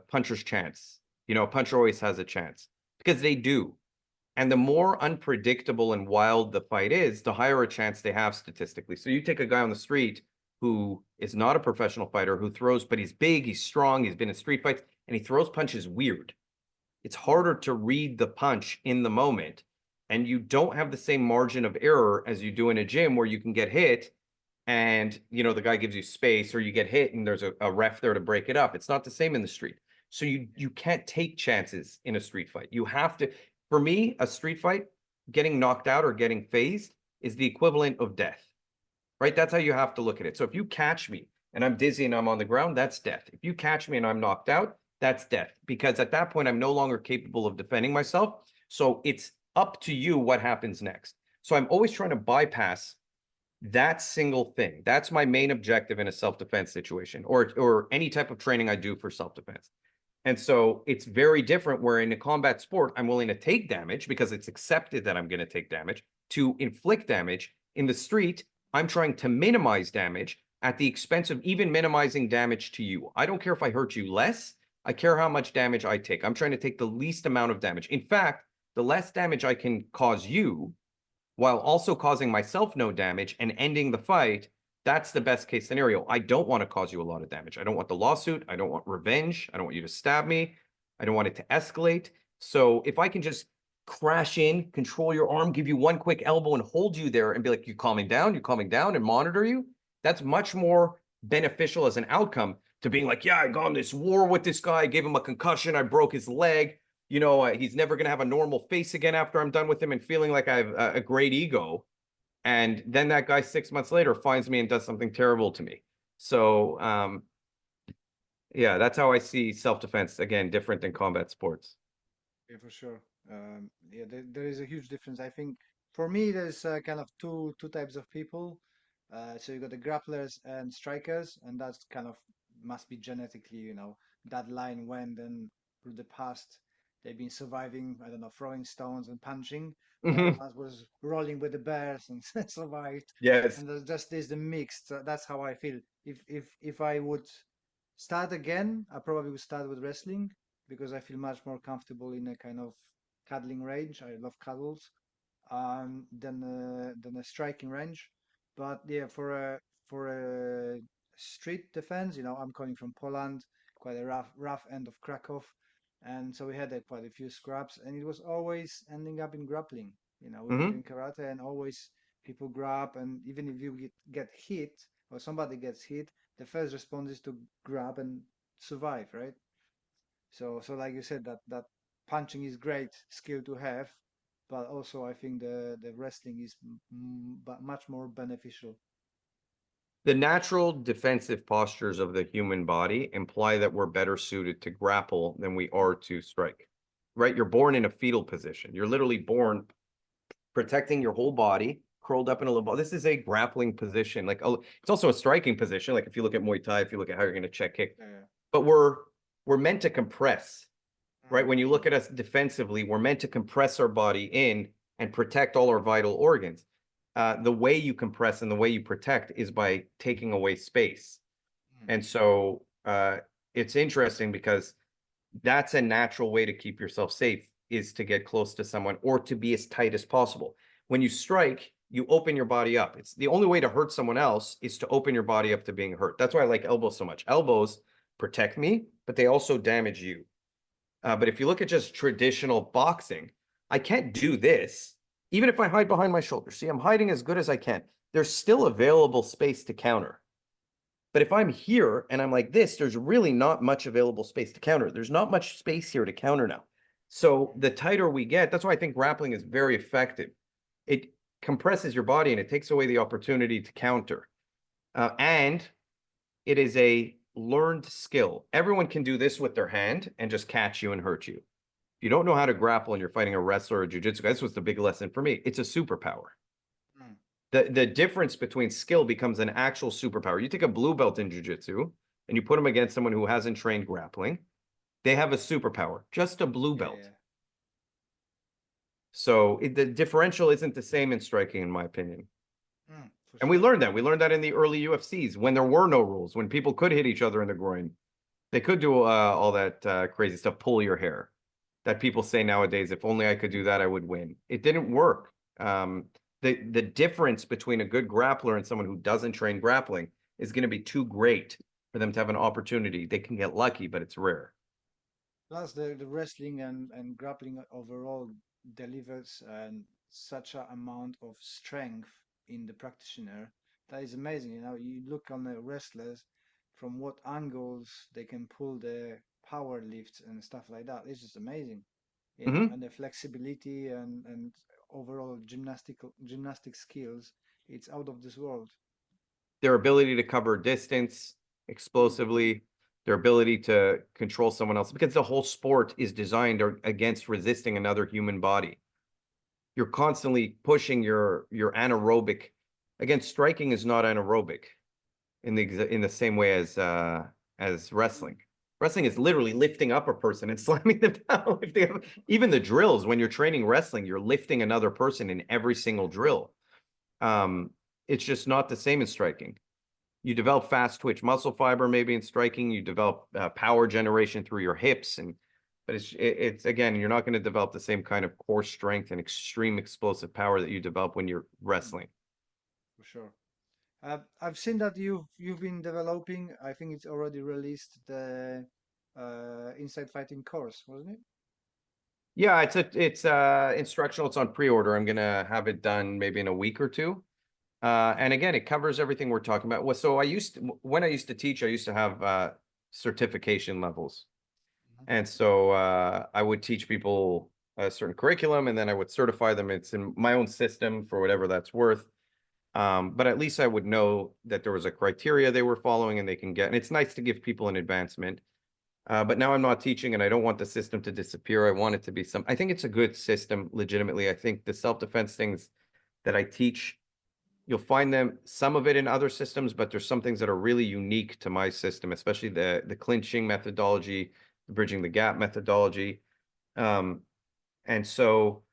puncher's chance, a puncher always has a chance, because they do. And the more unpredictable and wild the fight is, the higher a chance they have statistically. So you take a guy on the street who is not a professional fighter, who throws, but he's big, he's strong, he's been in street fights. and he throws punches weird. It's harder to read the punch in the moment, and you don't have the same margin of error as you do in a gym where you can get hit and the guy gives you space, or you get hit and there's a ref there to break it up. It's not the same in the street. So you can't take chances in a street fight. You have to, for me, a street fight, getting knocked out or getting phased is the equivalent of death, right? That's how you have to look at it. So if you catch me and I'm dizzy and I'm on the ground, that's death. If you catch me and I'm knocked out, that's death, because at that point I'm no longer capable of defending myself. So it's up to you what happens next. So I'm always trying to bypass that single thing. That's my main objective in a self-defense situation, or any type of training I do for self-defense. And so it's very different where in a combat sport, I'm willing to take damage because it's accepted that I'm going to take damage to inflict damage. In the street, I'm trying to minimize damage at the expense of even minimizing damage to you. I don't care if I hurt you less. I care how much damage I take. I'm trying to take the least amount of damage. In fact, the less damage I can cause you while also causing myself no damage and ending the fight, that's the best case scenario. I don't want to cause you a lot of damage. I don't want the lawsuit. I don't want revenge. I don't want you to stab me. I don't want it to escalate. So if I can just crash in, control your arm, give you one quick elbow and hold you there and be like, you're calming down, and monitor you, that's much more beneficial as an outcome to being like, yeah, I got in this war with this guy, I gave him a concussion, I broke his leg. He's never going to have a normal face again after I'm done with him, and feeling like I have a great ego. And then that guy 6 months later finds me and does something terrible to me. So, yeah, that's how I see self-defense, again, different than combat sports. Yeah, for sure. Yeah, there is a huge difference. I think for me, there's kind of two types of people. So you got the grapplers and strikers, and that's kind of must be genetically, that line went and through the past they've been surviving, I don't know, throwing stones and punching. The other Mhm. ones was rolling with the bears and survived. Yes. And there's just this the mixed. That's how I feel. If I would start again, I probably would start with wrestling because I feel much more comfortable in a kind of cuddling range. I love cuddles, than a striking range. But yeah, for a street defense, I'm coming from Poland, quite a rough end of Krakow, and so we had quite a few scraps, and it was always ending up in grappling. We were Hmm. doing karate, and always people grab, and even if you get hit or somebody gets hit, the first response is to grab and survive, right? So like you said, that punching is great skill to have, but also I think the wrestling is but much more beneficial. The natural defensive postures of the human body imply that we're better suited to grapple than we are to strike, right? You're born in a fetal position. You're literally born protecting your whole body, curled up in a little ball. This is a grappling position. Like, oh, it's also a striking position. Like if you look at Muay Thai, if you look at how you're going to check kick, Yeah. but we're meant to compress, right? Mm, When you look at us defensively, we're meant to compress our body in and protect all our vital organs. The way you compress and the way you protect is by taking away space. mm, And so it's interesting because that's a natural way to keep yourself safe, is to get close to someone or to be as tight as possible. When you strike, you open your body up. It's the only way to hurt someone else is to open your body up to being hurt. That's why I like elbows so much. Elbows protect me, but they also damage you. But if you look at just traditional boxing, I can't do this. Even if I hide behind my shoulder, see, I'm hiding as good as I can. There's still available space to counter. But if I'm here and I'm like this, there's really not much available space to counter. There's not much space here to counter now. So the tighter we get, that's why I think grappling is very effective. It compresses your body and it takes away the opportunity to counter. And it is a learned skill. Everyone can do this with their hand and just catch you and hurt you. If you don't know how to grapple and you're fighting a wrestler or a jiu-jitsu guy, this was the big lesson for me. It's a superpower. mm. The difference between skill becomes an actual superpower. You take a blue belt in jiu-jitsu and you put them against someone who hasn't trained grappling, they have a superpower, just a blue Yeah, belt. yeah. So the differential isn't the same in striking, in my opinion. For And we sure. learned that. We learned that in the early UFCs when there were no rules, when people could hit each other in the groin. They could do all that crazy stuff, pull your hair, that people say nowadays, if only I could do that, I would win. It didn't work. The difference between a good grappler and someone who doesn't train grappling is going to be too great for them to have an opportunity. They can get lucky, but it's rare. Plus, the wrestling and grappling overall delivers such an amount of strength in the practitioner that is amazing. You know, you look on the wrestlers from what angles they can pull the power lifts and stuff like that. It's just amazing, you know, Hmm. and the flexibility and overall gymnastic skills. It's out of this world. Their ability to cover distance Mm. explosively, their ability to control someone else, because the whole sport is designed against resisting another human body. You're constantly pushing your anaerobic. Again, striking is not anaerobic in the same way as Mm. wrestling. Wrestling is literally lifting up a person and slamming them down. Even the drills, when you're training wrestling, you're lifting another person in every single drill. Um, it's just not the same as striking. You develop fast twitch muscle fiber maybe in striking. You develop power generation through your hips, and but it's again, you're not going to develop the same kind of core strength and extreme explosive power that you develop when you're Mm. wrestling. For sure. I've seen that you've been developing. I think it's already released the Inside Fighting course, wasn't it? Yeah, it's instructional. It's on pre-order. I'm gonna have it done maybe in a week or two. And again, it covers everything we're talking about. Well, so when I used to teach, I used to have certification levels. Mhm. And so I would teach people a certain curriculum and then I would certify them. It's in my own system for whatever that's worth. But at least I would know that there was a criteria they were following and they can get. And it's nice to give people an advancement. But now I'm not teaching and I don't want the system to disappear. I want it to be I think it's a good system, legitimately. I think the self-defense things that I teach, you'll find some of it in other systems, but there's some things that are really unique to my system, especially the clinching methodology, the bridging the gap methodology. Um, and so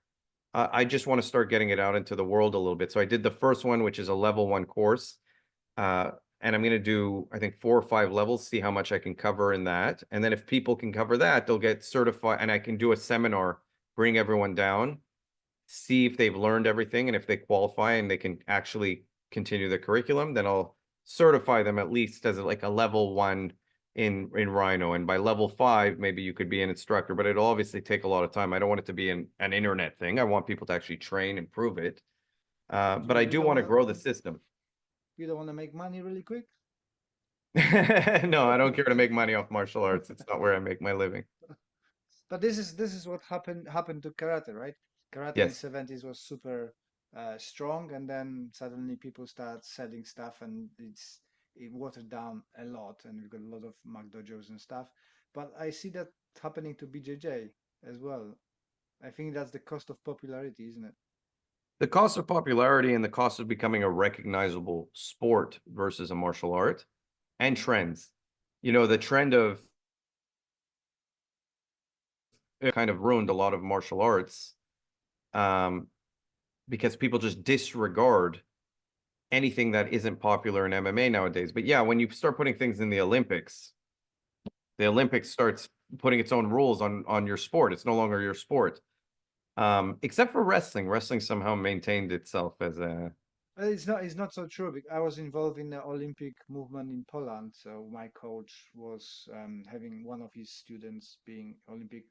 I just want to start getting it out into the world a little bit. So I did the first one, which is a level one course. Uh, and I'm going to do, I think, 4 or 5 levels, see how much I can cover in that. And then if people can cover that, they'll get certified and I can do a seminar, bring everyone down, see if they've learned everything. And if they qualify and they can actually continue the curriculum, then I'll certify them at least as like a level one in Rhino. And by level 5, maybe you could be an instructor, but it'll obviously take a lot of time. I don't want it to be an internet thing. I want people to actually train and prove it. But But I you do don't want to wanna grow the system. you don't wanna make money really quick? No, I don't care to make money off martial arts. It's not where I make my living. But this is what happened to karate, right? Karate in Yes. '70s was super strong, and then suddenly people start selling stuff, and it watered down a lot, and we've got a lot of Mac dojos and stuff. But I see that happening to BJJ as well. I think that's the cost of popularity, isn't it? The cost of popularity and the cost of becoming a recognizable sport versus a martial art and Mm. trends. The trend of it kind of ruined a lot of martial arts um, because people just disregard anything that isn't popular in MMA nowadays. But yeah, when you start putting things in the Olympics starts putting its own rules on your sport. It's no longer your sport. Except for wrestling. Wrestling somehow maintained itself as a It's not so true. I was involved in the Olympic movement in Poland, so my coach was having one of his students being Olympic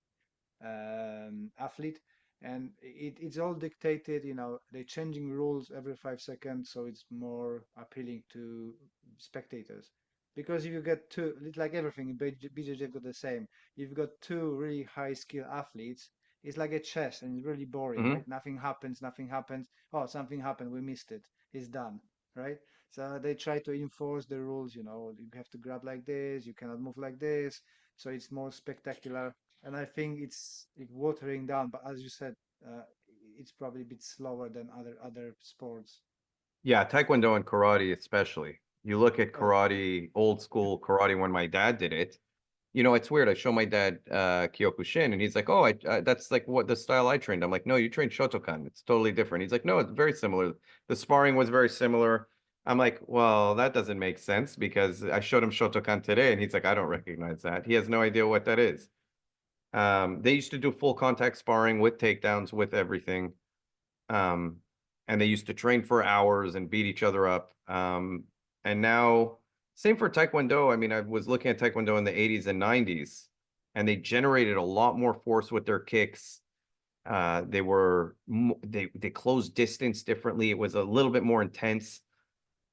athlete, and it's all dictated. You know, they're changing rules every 5 seconds, so it's more appealing to spectators. Because if you get two, it's like everything in BJJ got the same. You've got two really high skill athletes. It's like a chess, and it's really boring, Mhm. right? Nothing happens. Nothing happens. Oh, something happened. We missed it. It's done, right? So they try to enforce the rules. You know, you have to grab like this. You cannot move like this. So it's more spectacular, and I think it's watering down. But as you said, uh, it's probably a bit slower than other sports. Yeah, Taekwondo and karate especially. You look at Oh, karate, old school karate when my dad did it. It's weird. I show my dad Kyokushin and he's like, "Oh, that's like what the style I trained." I'm like, "No, you trained Shotokan. It's totally different." He's like, "No, it's very similar. The sparring was very similar." I'm like, "Well, that doesn't make sense because I showed him Shotokan today and he's like, "I don't recognize that." He has no idea what that is. They used to do full contact sparring with takedowns, with everything. Um, and they used to train for hours and beat each other up. And now, same for Taekwondo. I mean, I was looking at Taekwondo in the 80s and 90s. and they generated a lot more force with their kicks. They closed distance differently. It was a little bit more intense.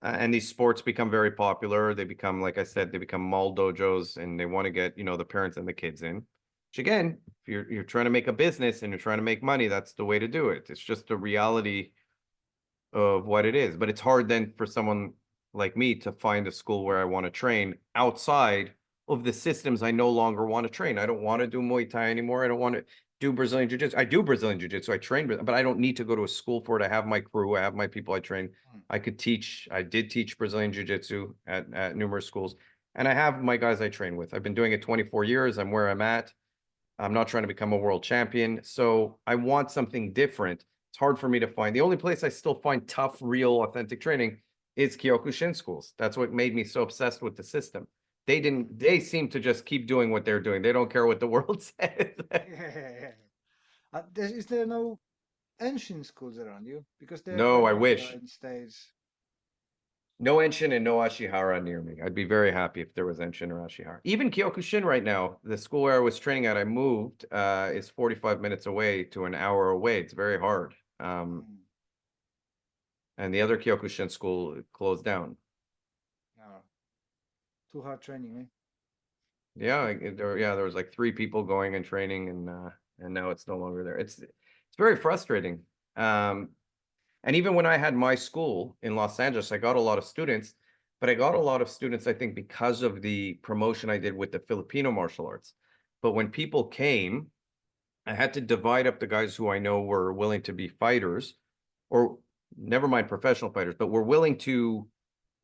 And these sports become very popular. They become, like I said, they become mall dojos, and they want to get, the parents and the kids in. Which again, if you're trying to make a business and you're trying to make money, that's the way to do it. It's just the reality of what it is. But it's hard then for someone like me to find a school where I want to train outside of the systems I no longer want to train. I don't want to do Muay Thai anymore. I don't want to do Brazilian Jiu-Jitsu. I do Brazilian Jiu-Jitsu. I train, but I don't need to go to a school for it. I have my crew. I have my people I train. I could teach. I did teach Brazilian Jiu-Jitsu at numerous schools. And I have my guys I train with. I've been doing it 24 years. I'm where I'm at. I'm not trying to become a world champion. So I want something different. It's hard for me to find. The only place I still find tough, real, authentic training is Kyokushin schools. That's what made me so obsessed with the system. They seem to just keep doing what they're doing. They don't care what the world says. Yeah. Is there no ancient schools around you? Because they're No, quite I popular wish. in States. No Enshin and no Ashihara near me. I'd be very happy if there was Enshin or Ashihara. Even Kyokushin right now, the school where I was training at, I moved, is 45 minutes away to an hour away. It's very hard. Mm. And the other Kyokushin school closed down. No. Too hard training, eh? There was like 3 people going and training, and now it's no longer there. It's very frustrating. And even when I had my school in Los Angeles, I got a lot of students, but I got a lot of students, I think, because of the promotion I did with the Filipino martial arts. But when people came, I had to divide up the guys who I know were willing to be fighters, or never mind professional fighters, but were willing to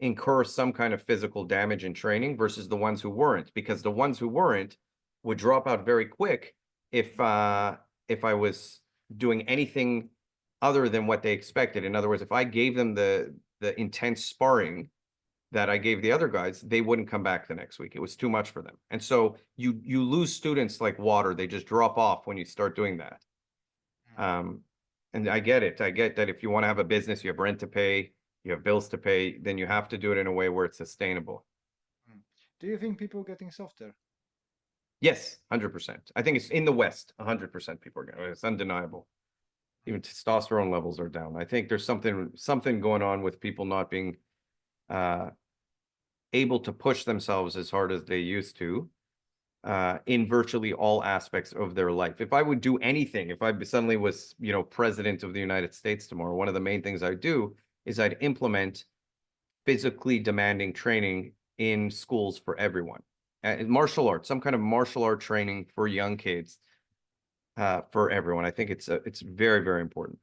incur some kind of physical damage in training versus the ones who weren't, because the ones who weren't would drop out very quick if I was doing anything other than what they expected. In other words, if I gave them the intense sparring that I gave the other guys, they wouldn't come back the next week. It was too much for them. And so you lose students like water. They just drop off when you start doing that. Um, and I get it. I get that if you want to have a business, you have rent to pay, you have bills to pay, then you have to do it in a way where it's sustainable. Mm. Do you think people are getting softer? Yes, 100%. I think it's in the West, 100% people are going. It's undeniable. Even testosterone levels are down. I think there's something going on with people not being able to push themselves as hard as they used to in virtually all aspects of their life. If I would do anything, if I suddenly was, president of the United States tomorrow, one of the main things I'd do is I'd implement physically demanding training in schools for everyone. Martial arts, some kind of martial art training for young kids, for everyone. I think it's very, very important.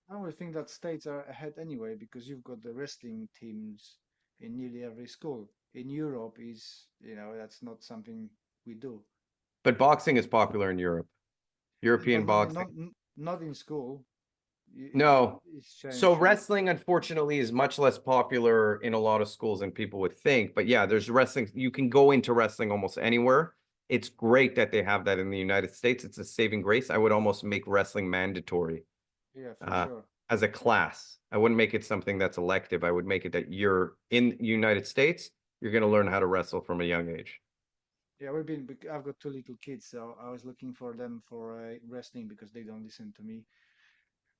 I would think that States are ahead anyway because you've got the wrestling teams in nearly every school. In Europe that's not something we do. But boxing is popular in Europe. European But not boxing. not in school. No. It's So changed. wrestling, unfortunately, is much less popular in a lot of schools than people would think. But yeah, there's wrestling. You can go into wrestling almost anywhere. It's great that they have that in the United States. It's a saving grace. I would almost make wrestling mandatory Yeah, for uh, sure. as a class. I wouldn't make it something that's elective. I would make it that you're in the United States, you're going to learn how to wrestle from a young age. Yeah, I've got 2 little kids, so I was looking for them for wrestling because they don't listen to me.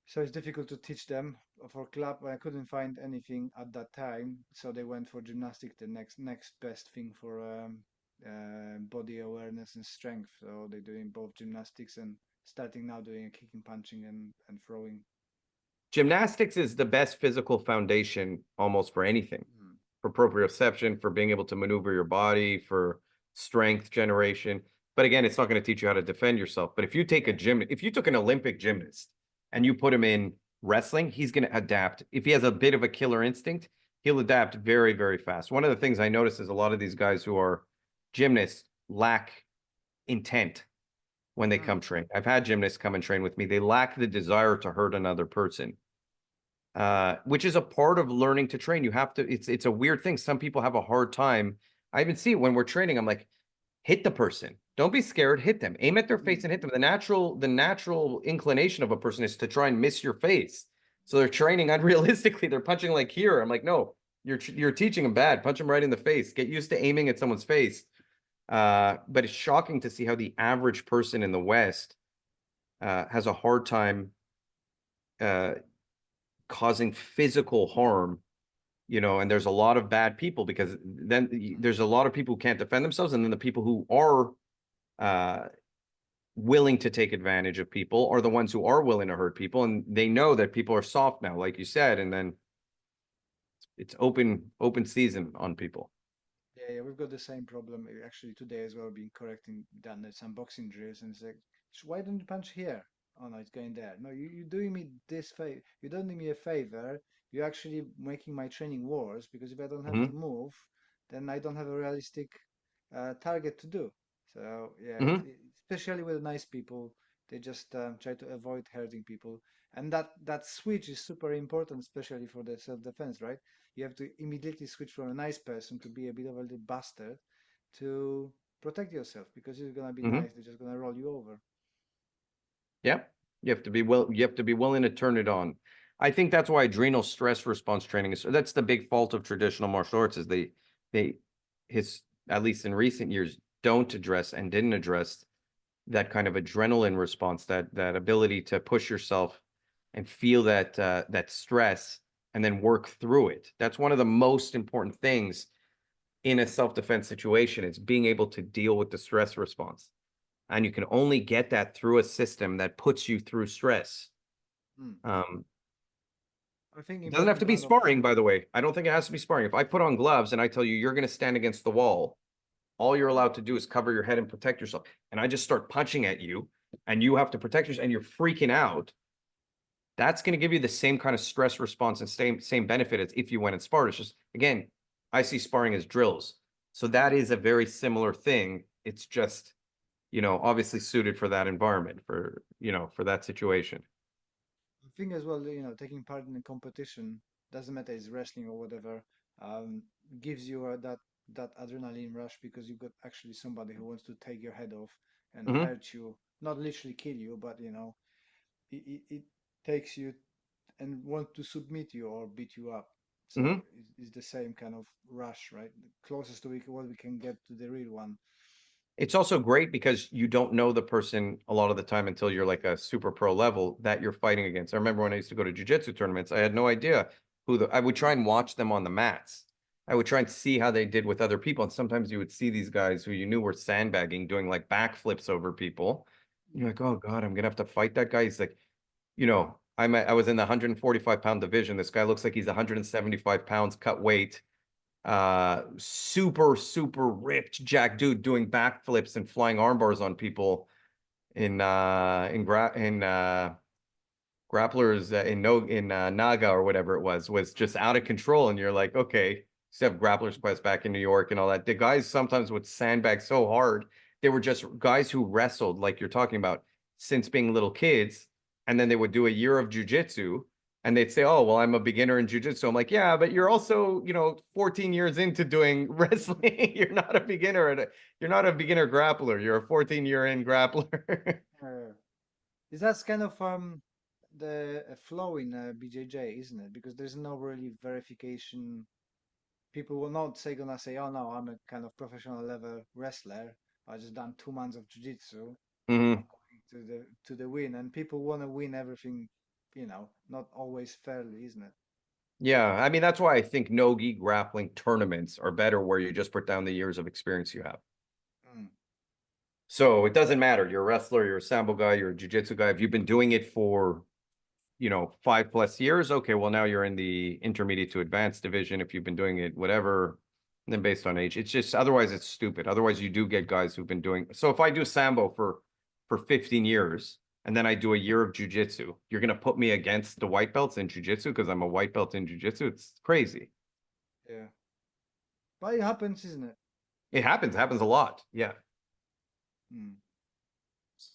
So it's difficult to teach them for club. I couldn't find anything at that time, so they went for gymnastics, the next best thing for body awareness and strength. So they're doing both gymnastics and starting now doing kicking, punching, and throwing. Gymnastics is the best physical foundation almost for anything, Mm. for proprioception, for being able to maneuver your body, for strength generation. But again, it's not going to teach you how to defend yourself. But if you take if you took an Olympic gymnast and you put him in wrestling, he's going to adapt. If he has a bit of a killer instinct, he'll adapt very, very fast. One of the things I notice is a lot of these guys who are gymnasts lack intent when they come Mm. train. I've had gymnasts come and train with me. They lack the desire to hurt another person, which is a part of learning to train. You have to, it's a weird thing. Some people have a hard time. I even see it when we're training. I'm like, hit the person. Don't be scared. Hit them. Aim at their face Mm. and hit them. The natural inclination of a person is to try and miss your face. So they're training unrealistically. They're punching like here. I'm like, no, you're teaching them bad. Punch them right in the face. Get used to aiming at someone's face. But it's shocking to see how the average person in the West has a hard time causing physical harm, and there's a lot of bad people, because then there's a lot of people who can't defend themselves, and then the people who are willing to take advantage of people are the ones who are willing to hurt people, and they know that people are soft now, like you said, and then it's open season on people. Yeah, we've got the same problem actually today as well, being correcting done some boxing drills, and it's like, why don't you punch here? Oh no, it's going there. No, you're doing me this favor. You're doing me a favor. You're actually making my training worse, because if I don't have to Hmm. move, then I don't have a realistic target to do. So yeah, Hmm. especially with nice people, they just try to avoid hurting people, and that switch is super important, especially for the self-defense, right? You have to immediately switch from a nice person to be a bit of a little bastard to protect yourself, because if you're gonna be Hmm. nice, they're just gonna roll you over. Yeah, you have to be willing to turn it on. I think that's why adrenal stress response training is, that's the big fault of traditional martial arts, is they his at least in recent years don't address and didn't address that kind of adrenaline response, that ability to push yourself and feel that stress and then work through it. That's one of the most important things in a self-defense situation, is being able to deal with the stress response. And you can only get that through a system that puts you through stress. Hmm. Um, I think it doesn't have important to be part of sparring, by the way. I don't think it has to be sparring. If I put on gloves and I tell you you're going to stand against the wall, all you're allowed to do is cover your head and protect yourself. And I just start punching at you, and you have to protect yourself, and you're freaking out. That's going to give you the same kind of stress response and same benefit as if you went and sparred. It's just, again, I see sparring as drills. So that is a very similar thing. It's just, obviously suited for that environment, for that situation. I think as well, taking part in a competition, doesn't matter it's wrestling or whatever, um, gives you that adrenaline rush, because you've got actually somebody who wants to take your head off and Hmm. hurt you, not literally kill you, but it takes you and want to submit you or beat you up. Hmm. So it's the same kind of rush, right? The closest to what we can get to the real one. It's also great because you don't know the person a lot of the time until you're like a super pro level that you're fighting against. I remember when I used to go to jiu-jitsu tournaments, I had no idea I would try and watch them on the mats. I would try and see how they did with other people. And sometimes you would see these guys who you knew were sandbagging, doing like backflips over people. You're like, oh God, I'm gonna have to fight that guy. He's like, I was in the 145-pound division. This guy looks like he's 175 pounds cut weight, super ripped jack dude doing backflips and flying arm bars on people in grapplers in no in Naga or whatever it was just out of control. And you're like, okay, you have grapplers quest back in New York and all that. The guys sometimes would sandbag so hard. They were just guys who wrestled, like you're talking about, since being little kids, and then they would do a year of jujitsu. And they'd say, "Oh, well, I'm a beginner in jujitsu." I'm like, "Yeah, but you're also, 14 years into doing wrestling. You're not a beginner grappler. You're a 14-year in grappler." Uh, is that kind of the flow in BJJ, isn't it? Because there's no really verification. People will not gonna say, "Oh no, I'm a kind of professional level wrestler. I just done 2 months of jiu-jitsu. I'm Hmm. going to the win." And people want to win everything, not always fairly, isn't it? Yeah, I mean that's why I think no-gi grappling tournaments are better, where you just put down the years of experience you have. Mm. So it doesn't matter. You're a wrestler, you're a sambo guy, you're a jiu-jitsu guy. If you've been doing it for, 5+ years, okay, well now you're in the intermediate to advanced division. If you've been doing it, whatever, then based on age, it's just, otherwise it's stupid. Otherwise you do get guys who've been doing. So if I do sambo for 15 years and then I do a year of jiu-jitsu, you're gonna put me against the white belts in jiu-jitsu because I'm a white belt in jiu-jitsu. It's crazy. Yeah, but it happens, isn't it? It happens a lot. Yeah. Mm.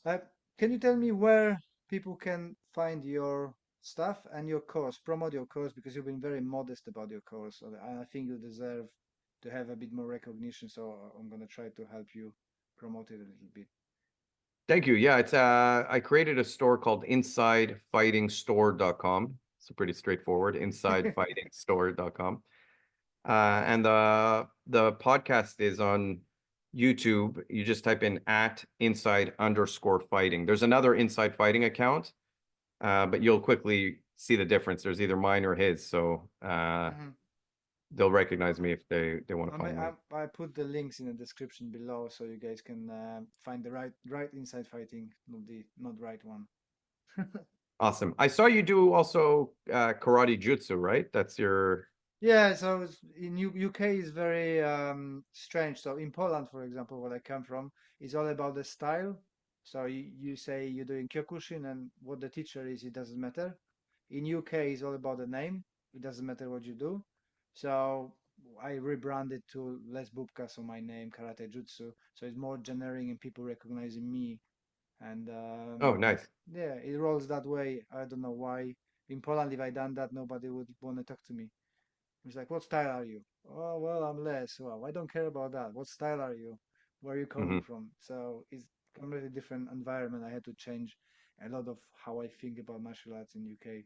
Uh, can you tell me where people can find your stuff and your course, promote your course, because you've been very modest about your course. So I think you deserve to have a bit more recognition. So I'm gonna try to help you promote it a little bit. Thank you. Yeah, it's I created a store called InsideFightingStore.com. It's pretty straightforward, InsideFightingStore.com. And the podcast is on YouTube, you just type in @inside_fighting. There's another Inside Fighting account, but you'll quickly see the difference. There's either mine or his, so Hmm. they'll recognize me if they want to I mean, find me. I put the links in the description below so you guys can find the right inside fighting, not right one. Awesome. I saw you do also karate jutsu, right? That's your. Yeah, so in UK is very strange. So in Poland, for example, where I come from, is all about the style. So you say you're doing Kyokushin and what the teacher is, it doesn't matter. In UK, is all about the name. It doesn't matter what you do. So I rebranded to less Bubka, so my name Karate Jutsu. So it's more generic and people recognizing me. And Oh, nice. yeah, it rolls that way. I don't know why. In Poland, if I done that, nobody would want to talk to me. He's like, what style are you? Oh, well, I'm less. Well, I don't care about that. What style are you? Where are you coming Hmm. from? So it's completely different environment. I had to change a lot of how I think about martial arts in UK.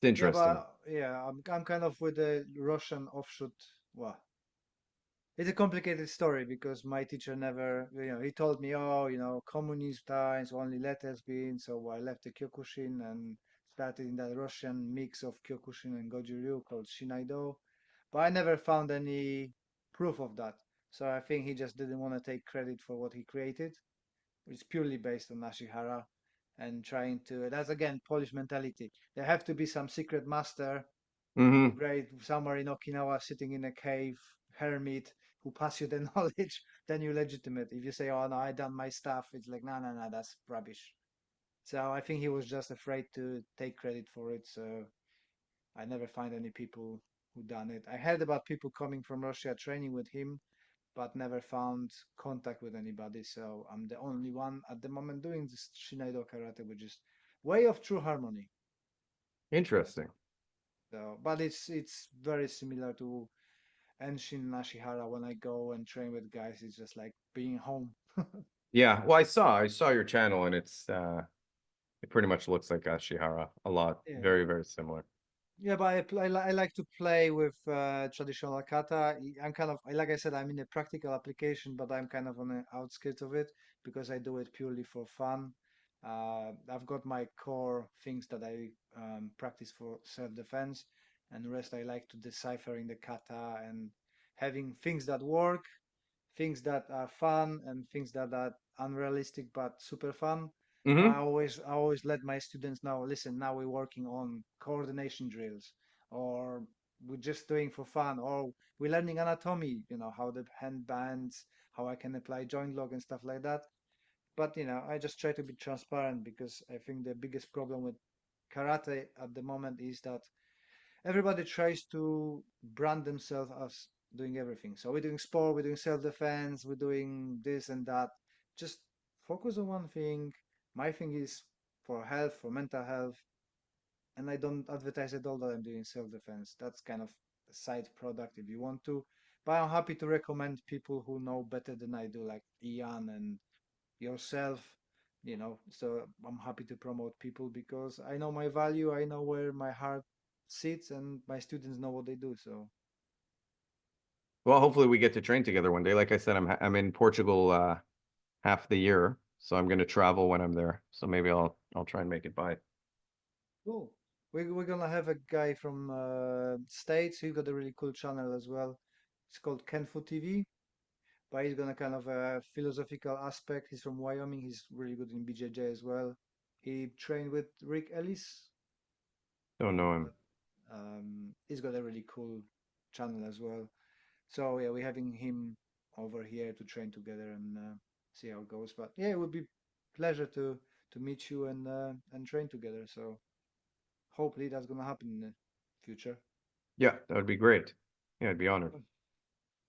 It's Yeah, interesting. but yeah, I'm kind of with the Russian offshoot. Well, it's a complicated story because my teacher never, he told me, oh, communist times only let us be in. So I left the Kyokushin and started in that Russian mix of Kyokushin and Goju-Ryu called Shinaido. But I never found any proof of that. So I think he just didn't want to take credit for what he created. It's purely based on Ashihara and trying to, that's again Polish mentality. There have to be some secret master Hmm. great somewhere in Okinawa sitting in a cave, hermit who pass you the knowledge, then you're legitimate. If you say, "Oh no, I done my stuff," it's like, "No, no, no, that's rubbish." So I think he was just afraid to take credit for it. So I never find any people who done it. I heard about people coming from Russia training with him, but never found contact with anybody. So I'm the only one at the moment doing this Shinaido karate, which is way of true harmony. Interesting. So, but it's very similar to Enshin Nashihara, when I go and train with guys, it's just like being home. Yeah. Well, I saw your channel, and it pretty much looks like Ashihara a lot. Yeah. Very, very similar. Yeah, but I like to play with traditional kata. I'm kind of, like I said, I'm in a practical application, but I'm kind of on the outskirts of it because I do it purely for fun. I've got my core things that I practice for self-defense, and the rest I like to deciphering the kata and having things that work, things that are fun and things that are unrealistic but super fun. Hmm. I always let my students know, listen, now we're working on coordination drills, or we're just doing for fun, or we're learning anatomy, how the hand bends, how I can apply joint lock and stuff like that. But I just try to be transparent because I think the biggest problem with karate at the moment is that everybody tries to brand themselves as doing everything. So we're doing sport, we're doing self-defense, we're doing this and that. Just focus on one thing. My thing is for health, for mental health, and I don't advertise at all that I'm doing self-defense. That's kind of a side product if you want to. But I'm happy to recommend people who know better than I do, like Ian and yourself. So I'm happy to promote people because I know my value, I know where my heart sits, and my students know what they do. So Well, hopefully we get to train together one day. Like I said, I'm in Portugal half the year, so I'm going to travel when I'm there. So maybe I'll try and make it by. cool. We're gonna have a guy from States. He got a really cool channel as well. It's called Kenfu TV, but he's gonna kind of a philosophical aspect. He's from Wyoming. He's really good in BJJ as well. He trained with Rick Ellis. Don't know him. But he's got a really cool channel as well. So yeah, we're having him over here to train together and see how it goes. But yeah, it would be pleasure to meet you and train together. So hopefully that's gonna happen in the future. Yeah, that would be great. Yeah, I'd be honored.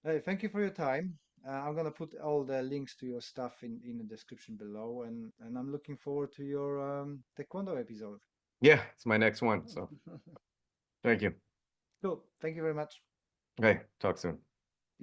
Hey, thank you for your time. I'm gonna put all the links to your stuff in the description below, and I'm looking forward to your Taekwondo episode. Yeah, it's my next one. So thank you. Cool. Thank you very much. Okay, talk soon.